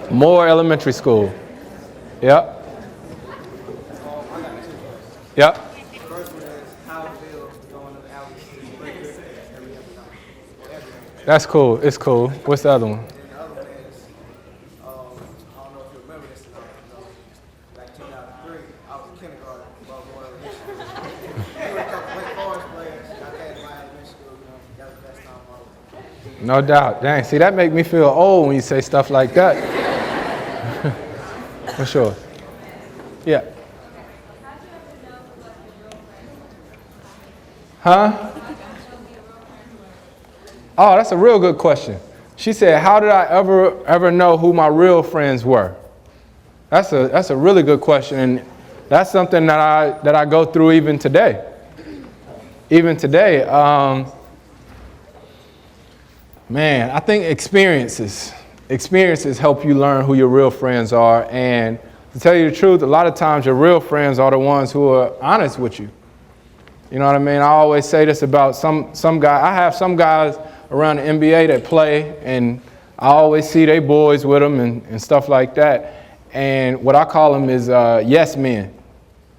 Moore Elementary School. Yep. Yep. That's cool. It's cool. What's the other one? And the other one is, I don't know if you remember this or not, like 2003, I was in kindergarten, about going to we were a couple Wake Forest players. I had my elementary school, that was the best time of my life. No doubt. Dang, see, that make me feel old when you say stuff like that. For sure. Yeah. Huh? Oh, that's a real good question. She said, how did I ever know who my real friends were? That's a really good question, and that's something that I go through even today. Even today, man, I think experiences help you learn who your real friends are. And to tell you the truth, a lot of times your real friends are the ones who are honest with you. You know what I mean? I always say this about some guy. I have some guys around the NBA that play, and I always see they boys with them and stuff like that. And what I call them is yes men.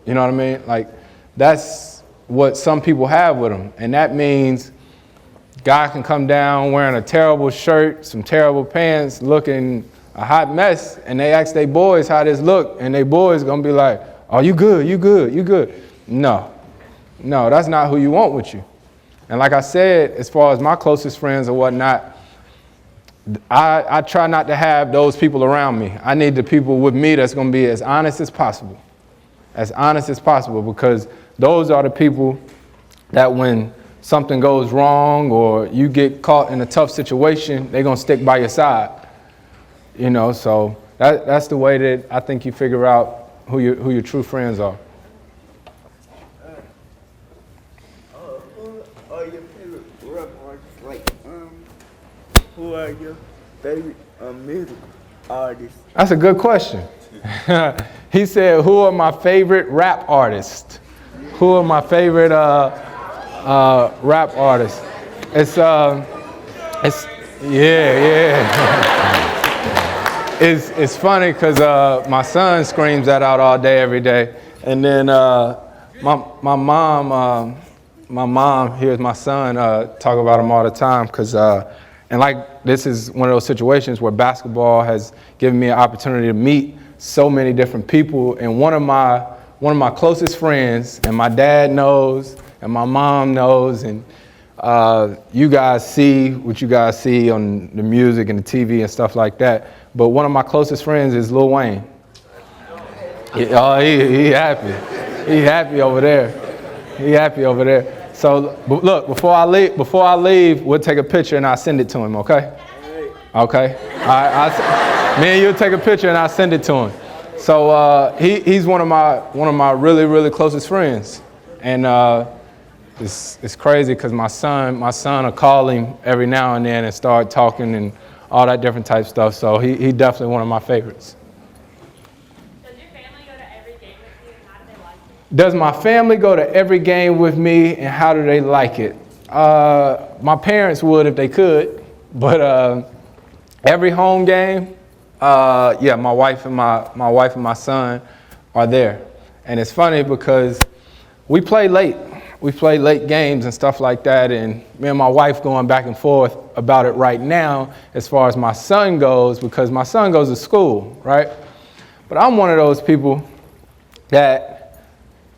You know what I mean? Like, that's what some people have with them. And that means guy can come down wearing a terrible shirt, some terrible pants, looking a hot mess, and they ask they boys how this look, and they boys gonna be like, oh, you good, you good, you good. No, that's not who you want with you. And like I said, as far as my closest friends or whatnot, I try not to have those people around me. I need the people with me that's going to be as honest as possible. As honest as possible, because those are the people that when something goes wrong or you get caught in a tough situation, they're going to stick by your side. You know, so that's the way that I think you figure out who your true friends are. Who are your favorite music artists? That's a good question. He said, who are my favorite rap artists? Who are my favorite rap artists? It's It's funny because my son screams that out all day, every day. And then my mom hears my son talk about him all the time because and like this is one of those situations where basketball has given me an opportunity to meet so many different people. And one of my closest friends, and my dad knows, and my mom knows, and you guys see what you guys see on the music and the TV and stuff like that. But one of my closest friends is Lil Wayne. He happy. He happy over there. He happy over there. So look, before I leave, we'll take a picture and I'll send it to him, okay? Okay. All right. Me and you'll take a picture and I'll send it to him. So he's one of my really, really closest friends. And it's crazy because my son will call him every now and then and start talking and all that different type stuff. So he definitely one of my favorites. Does your family go to every game with you, and how do they like it? Does my family go to every game with me, and how do they like it? My parents would if they could, but every home game, my wife and my son are there. And it's funny because we play late. We play late games and stuff like that, and me and my wife going back and forth about it right now as far as my son goes, because my son goes to school, right? But I'm one of those people that,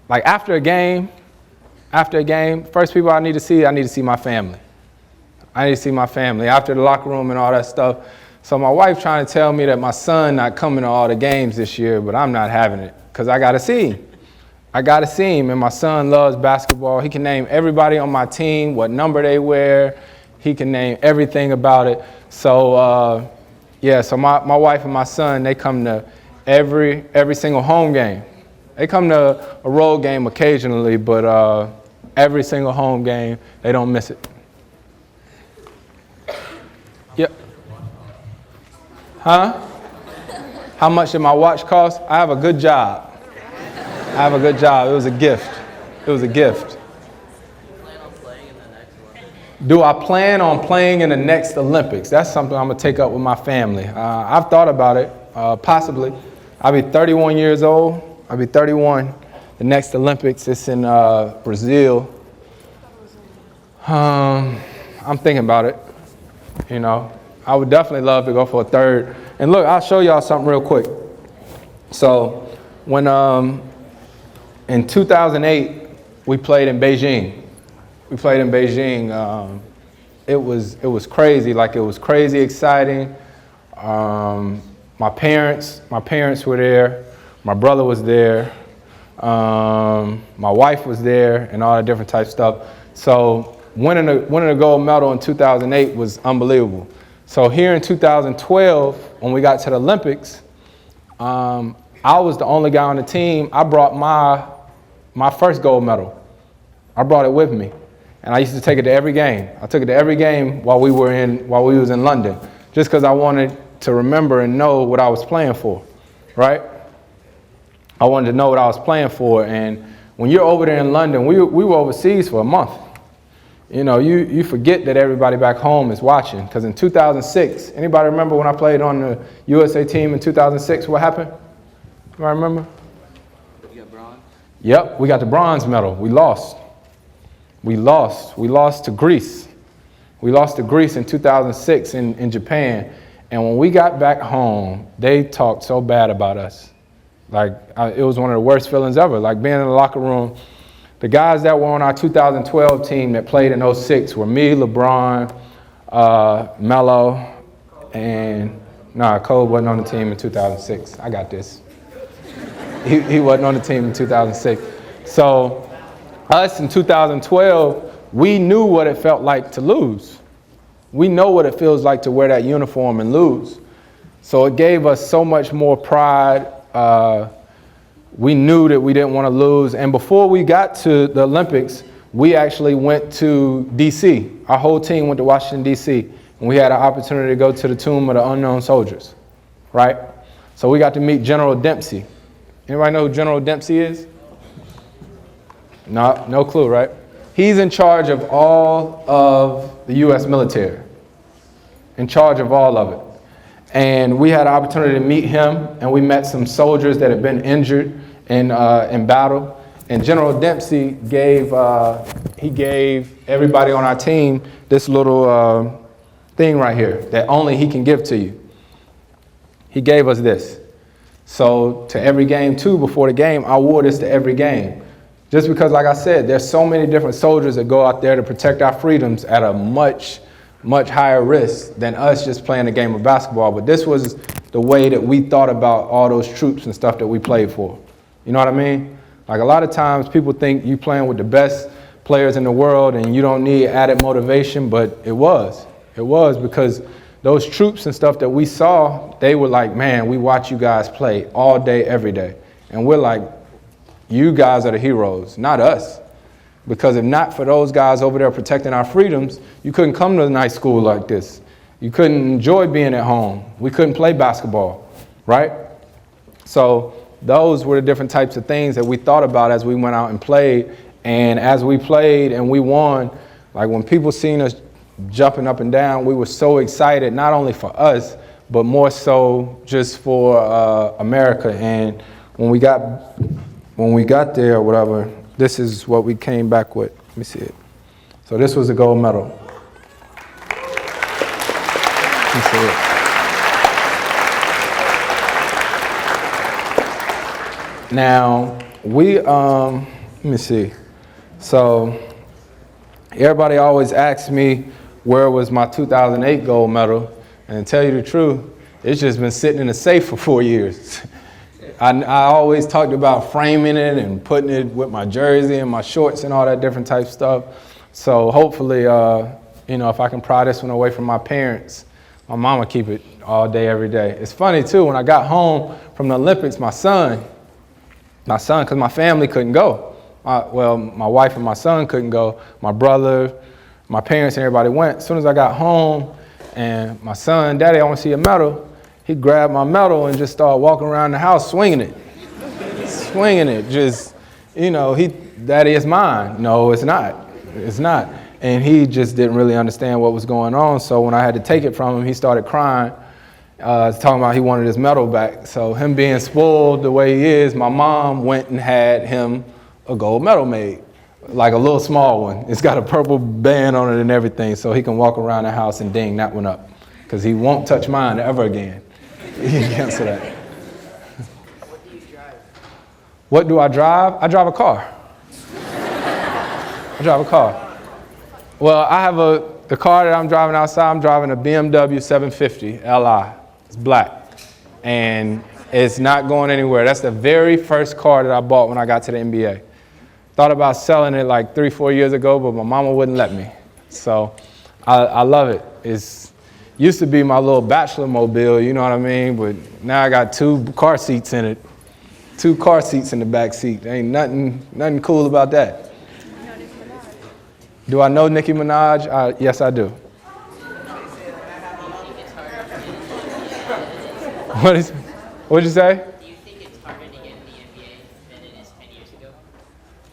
like after a game, first people I need to see my family. I need to see my family after the locker room and all that stuff. So my wife trying to tell me that my son not coming to all the games this year, but I'm not having it because I got to see him. I got to see him, and my son loves basketball. He can name everybody on my team, what number they wear. He can name everything about it. So, so my wife and my son, they come to every single home game. They come to a road game occasionally, but every single home game, they don't miss it. Yep. Huh? How much did my watch cost? I have a good job. It was a gift. It was a gift. Plan on playing in the next one. Do I plan on playing in the next Olympics? That's something I'm gonna take up with my family. I've thought about it, possibly. I'll be 31 years old. I'll be 31. The next Olympics is in Brazil. I'm thinking about it. You know, I would definitely love to go for a third. And look, I'll show y'all something real quick. So when in 2008 we played in Beijing. It was crazy. Like, it was crazy exciting. My parents were there. My brother was there. My wife was there, and all that different type stuff. So winning a gold medal in 2008 was unbelievable. So here in 2012, when we got to the Olympics, I was the only guy on the team. I brought my first gold medal. I brought it with me, and I used to take it to every game. I took it to every game while we was in London, just because I wanted to remember and know what I was playing for, right? I wanted to know what I was playing for. And when you're over there in London, we were overseas for a month. You know, you forget that everybody back home is watching. Because in 2006, anybody remember when I played on the USA team in 2006, what happened? Anybody remember? You got bronze? Yep, we got the bronze medal. We lost. We lost to Greece. We lost to Greece in 2006 in Japan. And when we got back home, they talked so bad about us. Like, it was one of the worst feelings ever. Like, being in the locker room. The guys that were on our 2012 team that played in 06 were me, LeBron, Melo, and Cole wasn't on the team in 2006. I got this. He wasn't on the team in 2006. So us in 2012, we knew what it felt like to lose. We know what it feels like to wear that uniform and lose. So it gave us so much more pride. We knew that we didn't want to lose. And before we got to the Olympics, we actually went to D.C. Our whole team went to Washington, D.C. And we had an opportunity to go to the Tomb of the Unknown Soldiers, right? So we got to meet General Dempsey. Anybody know who General Dempsey is? No clue, right? He's in charge of all of the U.S. military. In charge of all of it. And we had an opportunity to meet him, and we met some soldiers that had been injured in battle. And General Dempsey gave everybody on our team this little thing right here that only he can give to you. He gave us this. So to every game too, before the game, I wore this to every game. Just because, like I said, there's so many different soldiers that go out there to protect our freedoms at a much higher risk than us just playing a game of basketball. But this was the way that we thought about all those troops and stuff that we played for. You know what I mean? Like, a lot of times people think you playing with the best players in the world and you don't need added motivation, but it was because those troops and stuff that we saw, they were like, man, we watch you guys play all day, every day. And we're like, you guys are the heroes, not us. Because if not for those guys over there protecting our freedoms, you couldn't come to a nice school like this. You couldn't enjoy being at home. We couldn't play basketball, right? So those were the different types of things that we thought about as we went out and played. And as we played and we won, like, when people seen us jumping up and down, we were so excited, not only for us, but more so just for America. And when we got there or whatever, this is what we came back with. Let me see it. So this was the gold medal. Let me see it. Now, let me see. So everybody always asks me where was my 2008 gold medal, and to tell you the truth, it's just been sitting in a safe for 4 years. I always talked about framing it and putting it with my jersey and my shorts and all that different type stuff. So hopefully, if I can pry this one away from my parents, my mama keep it all day, every day. It's funny too, when I got home from the Olympics, my son, because my family couldn't go. My wife and my son couldn't go. My brother, my parents and everybody went. As soon as I got home and my son, Daddy, I want to see a medal. He grabbed my medal and just started walking around the house swinging it. Just, he Daddy, it's mine. No, it's not. It's not. And he just didn't really understand what was going on. So when I had to take it from him, he started crying, talking about he wanted his medal back. So him being spoiled the way he is, my mom went and had him a gold medal made, like a little small one. It's got a purple band on it and everything, so he can walk around the house and ding that one up, because he won't touch mine ever again. He can cancel that. What do you drive? What do I drive? I drive a car. I drive a car. Well, I have the car that I'm driving outside, I'm driving a BMW 750 Li. It's black. And it's not going anywhere. That's the very first car that I bought when I got to the NBA. Thought about selling it like 3-4 years ago, but my mama wouldn't let me. So I love it. It's used to be my little bachelor mobile, you know what I mean? But now I got 2 car seats in it. 2 car seats in the back seat. Ain't nothing cool about that. Do I know Nicki Minaj? Yes, I do. What'd you say? Do you think it's harder to get in the NBA than it is 10 years ago?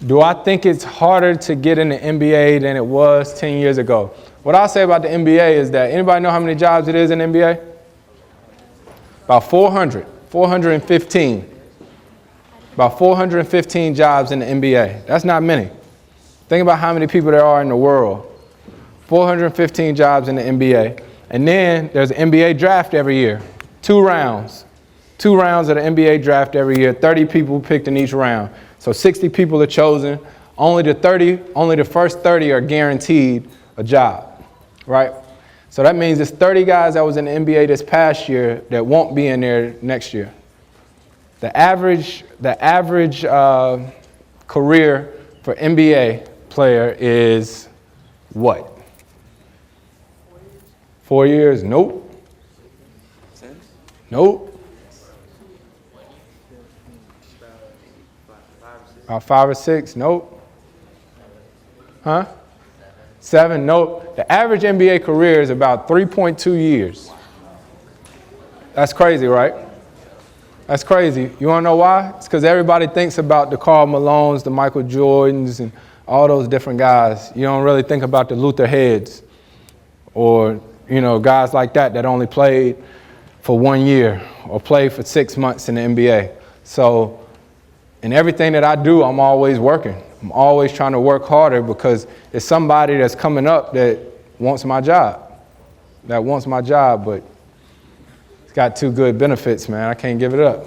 Do I think it's harder to get in the NBA than it was 10 years ago? What I'll say about the NBA is that, anybody know how many jobs it is in the NBA? About 415. About 415 jobs in the NBA. That's not many. Think about how many people there are in the world. 415 jobs in the NBA. And then there's an NBA draft every year. 2 rounds. 2 rounds of the NBA draft every year. 30 people picked in each round. So 60 people are chosen. Only the first 30 are guaranteed a job, right? So that means there's 30 guys that was in the NBA this past year that won't be in there next year. The average career for NBA player is what? 4 years? Nope. Nope. About 5 or 6? Nope. Huh? 7? Nope. The average NBA career is about 3.2 years. That's crazy, right? That's crazy. You want to know why? It's because everybody thinks about the Karl Malones, the Michael Jordans, and all those different guys. You don't really think about the Luther Heads or, guys like that only played for 1 year or played for 6 months in the NBA. So in everything that I do, I'm always working. I'm always trying to work harder because there's somebody that's coming up that wants my job. But it's got 2 good benefits, man. I can't give it up.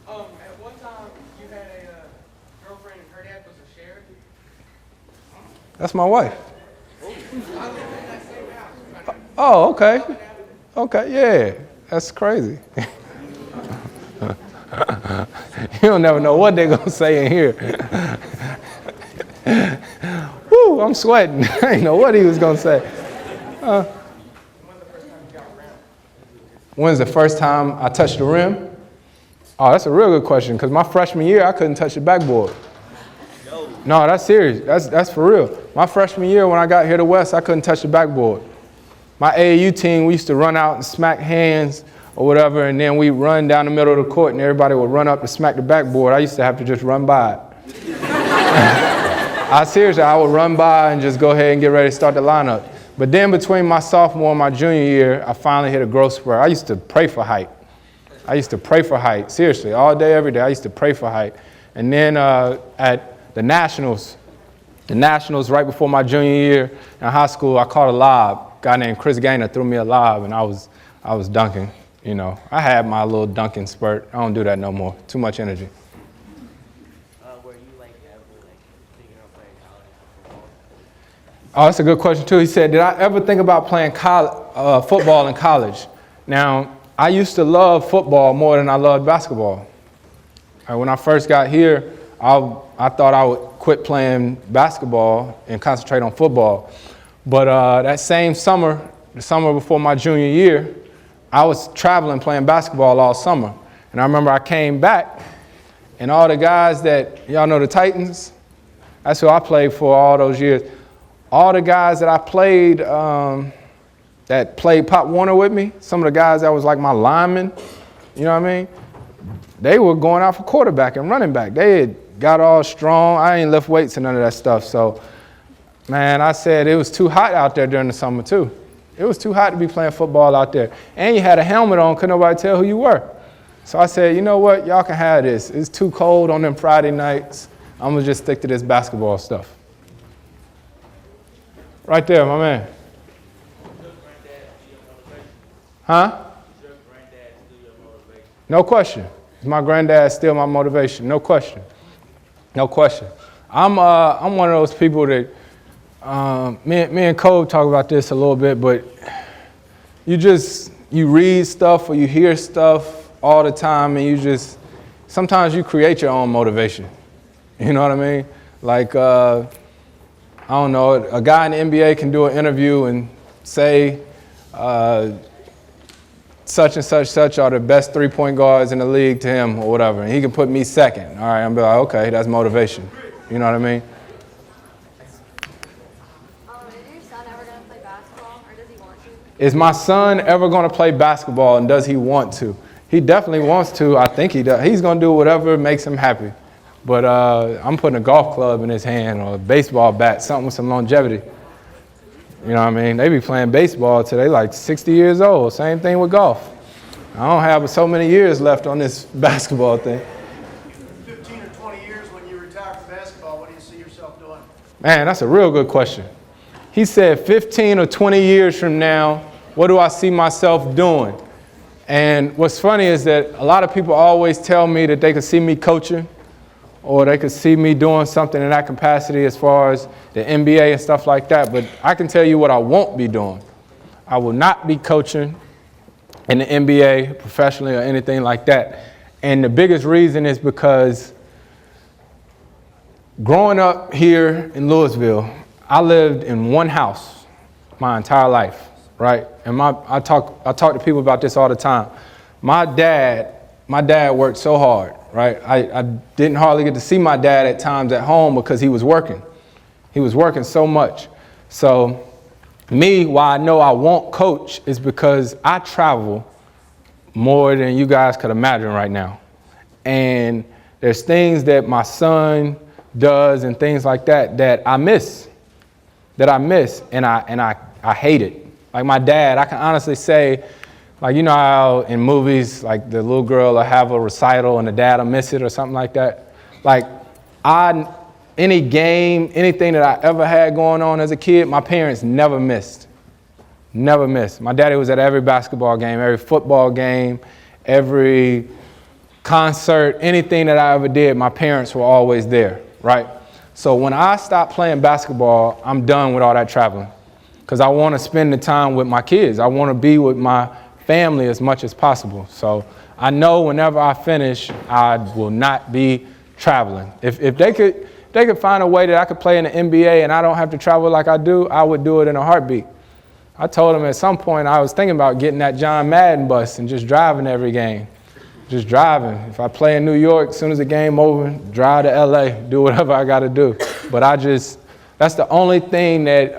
At one time, you had a girlfriend and her dad was a sheriff. That's my wife. Oh, okay. Okay, yeah. That's crazy. You don't never know what they're going to say in here. Woo, I'm sweating. I didn't know what he was going to say. When's the first time I touched the rim? Oh, that's a real good question, because my freshman year, I couldn't touch the backboard. No, that's serious. That's for real. My freshman year, when I got here to West, I couldn't touch the backboard. My AAU team, we used to run out and smack hands or whatever, and then we run down the middle of the court, and everybody would run up to smack the backboard. I used to have to just run by it. Seriously, I would run by and just go ahead and get ready to start the lineup. But then between my sophomore and my junior year, I finally hit a growth spurt. I used to pray for height. Seriously, all day, every day, I used to pray for height. And then at the Nationals right before my junior year in high school, I caught a lob. A guy named Chris Gaynor threw me a lob, and I was dunking. I had my little dunking spurt. I don't do that no more. Too much energy. Were you ever thinking of playing college football? Oh, that's a good question too. He said, did I ever think about playing football in college? Now, I used to love football more than I loved basketball. When I first got here, I thought I would quit playing basketball and concentrate on football. But that same summer, the summer before my junior year, I was traveling playing basketball all summer. And I remember I came back, and all the guys y'all know the Titans? That's who I played for all those years. All the guys that I played, that played Pop Warner with me, some of the guys that was like my linemen, you know what I mean? They were going out for quarterback and running back. They got all strong. I ain't lift weights and none of that stuff. So, man, I said it was too hot out there during the summer too. It was too hot to be playing football out there. And you had a helmet on, couldn't nobody tell who you were. So I said, you know what, y'all can have this. It's too cold on them Friday nights. I'm gonna just stick to this basketball stuff. Right there, my man. Huh? No question. My granddad still my motivation. No question. No question. I'm one of those people that me and Cole talk about this a little bit, but you read stuff or you hear stuff all the time, and sometimes you create your own motivation. You know what I mean? Like I don't know, a guy in the NBA can do an interview and say such and such are the best three-point guards in the league to him or whatever, and he can put me second. All right, I'm be like, okay, that's motivation. You know what I mean? Is your son ever going to play basketball, or does he want to? Is my son ever going to play basketball, and does he want to? He definitely wants to. I think he does. He's going to do whatever makes him happy. But I'm putting a golf club in his hand or a baseball bat, something with some longevity. You know what I mean? They be playing baseball till they like 60 years old. Same thing with golf. I don't have so many years left on this basketball thing. 15 or 20 years when you retire from basketball, what do you see yourself doing? Man, that's a real good question. He said 15 or 20 years from now, what do I see myself doing? And what's funny is that a lot of people always tell me that they could see me coaching, or they could see me doing something in that capacity as far as the NBA and stuff like that. But I can tell you what I won't be doing. I will not be coaching in the NBA professionally or anything like that. And the biggest reason is because growing up here in Louisville, I lived in one house my entire life, right? And I talk to people about this all the time. My dad worked so hard. Right, I didn't hardly get to see my dad at times at home because he was working. He was working so much. So me, why I know I won't coach is because I travel more than you guys could imagine right now. And there's things that my son does and things like that I miss. And I hate it. Like my dad, I can honestly say, like, you know how in movies, like the little girl will have a recital and the dad will miss it or something like that? Like, any game, anything that I ever had going on as a kid, my parents never missed. Never missed. My daddy was at every basketball game, every football game, every concert, anything that I ever did, my parents were always there, right? So when I stopped playing basketball, I'm done with all that traveling because I want to spend the time with my kids. I want to be with my family as much as possible. So I know whenever I finish, I will not be traveling. If they could find a way that I could play in the NBA and I don't have to travel like I do, I would do it in a heartbeat. I told them at some point I was thinking about getting that John Madden bus and just driving every game. Just driving. If I play in New York, as soon as the game over, drive to LA, do whatever I got to do. But that's the only thing that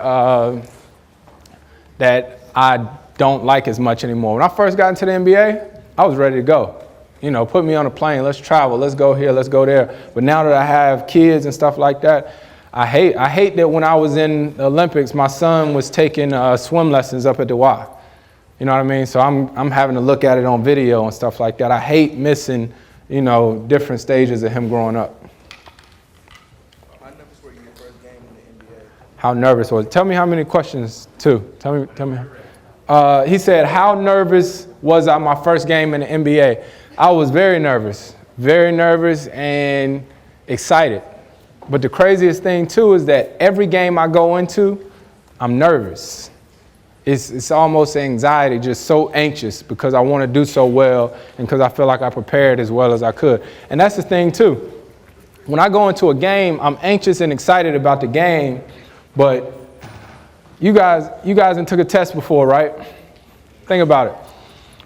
I don't like as much anymore. When I first got into the NBA, I was ready to go. You know, put me on a plane, let's travel, let's go here, let's go there. But now that I have kids and stuff like that, I hate that when I was in the Olympics, my son was taking swim lessons up at the Y. You know what I mean? So I'm having to look at it on video and stuff like that. I hate missing, different stages of him growing up. How nervous were you your first game in the NBA? How nervous was it? Tell me how many questions, too. Tell me. He said, how nervous was I my first game in the NBA? I was very nervous and excited. But the craziest thing, too, is that every game I go into, I'm nervous. It's almost anxiety, just so anxious because I want to do so well and because I feel like I prepared as well as I could. And that's the thing, too. When I go into a game, I'm anxious and excited about the game, but you guys took a test before, right? Think about it.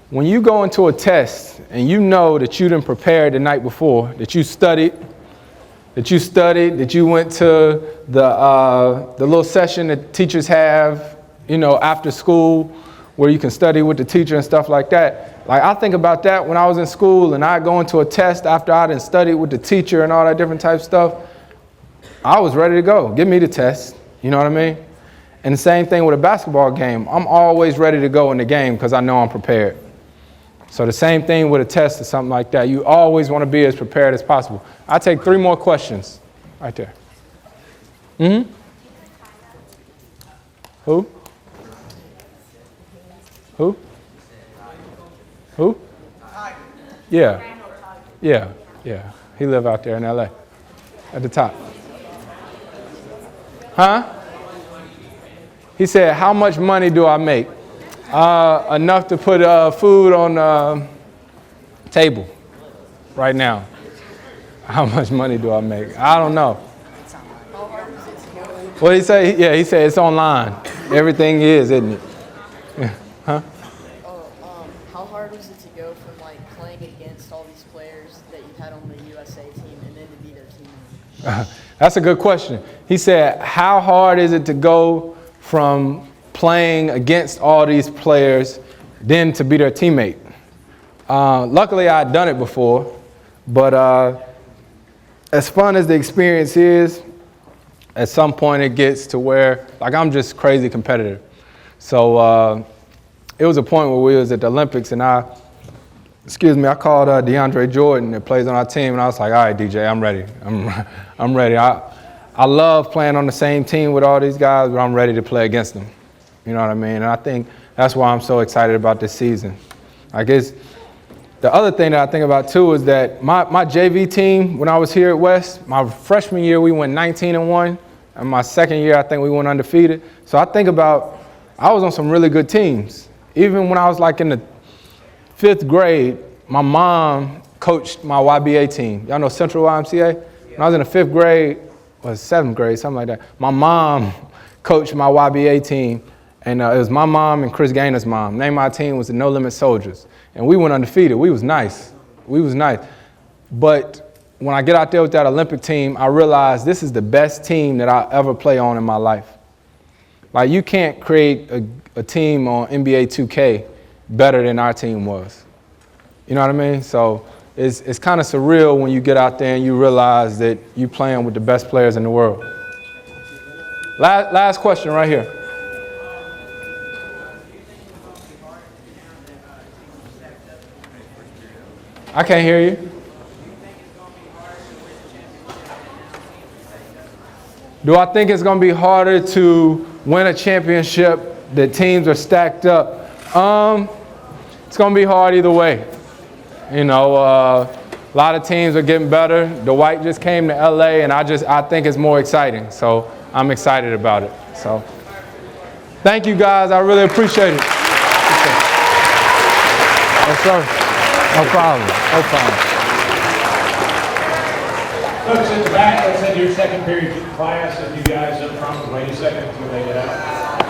When you go into a test and you know that you didn't prepare the night before, that you studied, that you went to the little session that teachers have, after school where you can study with the teacher and stuff like that. Like, I think about that when I was in school and I go into a test after I done studied with the teacher and all that different type of stuff. I was ready to go. Give me the test. You know what I mean? And the same thing with a basketball game. I'm always ready to go in the game because I know I'm prepared. So the same thing with a test or something like that. You always want to be as prepared as possible. I'll take 3 more questions right there. Mm-hmm. Who? Who? Who? Yeah. Yeah. Yeah. He live out there in LA at the top. Huh? He said, how much money do I make? Enough to put food on the table right now. How much money do I make? I don't know. What did he say? Yeah, he said it's online. Everything is, isn't it? Yeah. Huh? How hard was it to go from like playing against all these players that you had on the USA team and then to be their teammate? That's a good question. He said, how hard is it to go from playing against all these players then to be their teammate? Luckily, I had done it before, but as fun as the experience is, at some point it gets to where, like, I'm just crazy competitive. So it was a point where we was at the Olympics and I called DeAndre Jordan that plays on our team and I was like, all right, DJ, I'm ready. I'm ready. I love playing on the same team with all these guys, but I'm ready to play against them. You know what I mean? And I think that's why I'm so excited about this season. I guess the other thing that I think about too is that my JV team, when I was here at West, my freshman year we went 19-1, and my second year I think we went undefeated. So I think about, I was on some really good teams. Even when I was like in the 5th grade, my mom coached my YBA team. Y'all know Central YMCA? When I was in the 5th grade, or 7th grade, something like that, my mom coached my YBA team. And it was my mom and Chris Gaynor's mom. Name of my team was the No Limit Soldiers. And we went undefeated. We was nice. But when I get out there with that Olympic team, I realized this is the best team that I ever play on in my life. Like, you can't create a team on NBA 2K better than our team was. You know what I mean? So it's kind of surreal when you get out there and you realize that you're playing with the best players in the world. Last question right here. I can't hear you. Do I think it's going to be harder to win a championship that teams are stacked up? It's going to be hard either way. You know, a lot of teams are getting better. Dwight just came to LA, and I think it's more exciting. So I'm excited about it. So thank you guys. I really appreciate it. Yes, sir. No problem. No problem. Folks, at the back, let's have your second period class. If you guys up front, wait a second until they get out.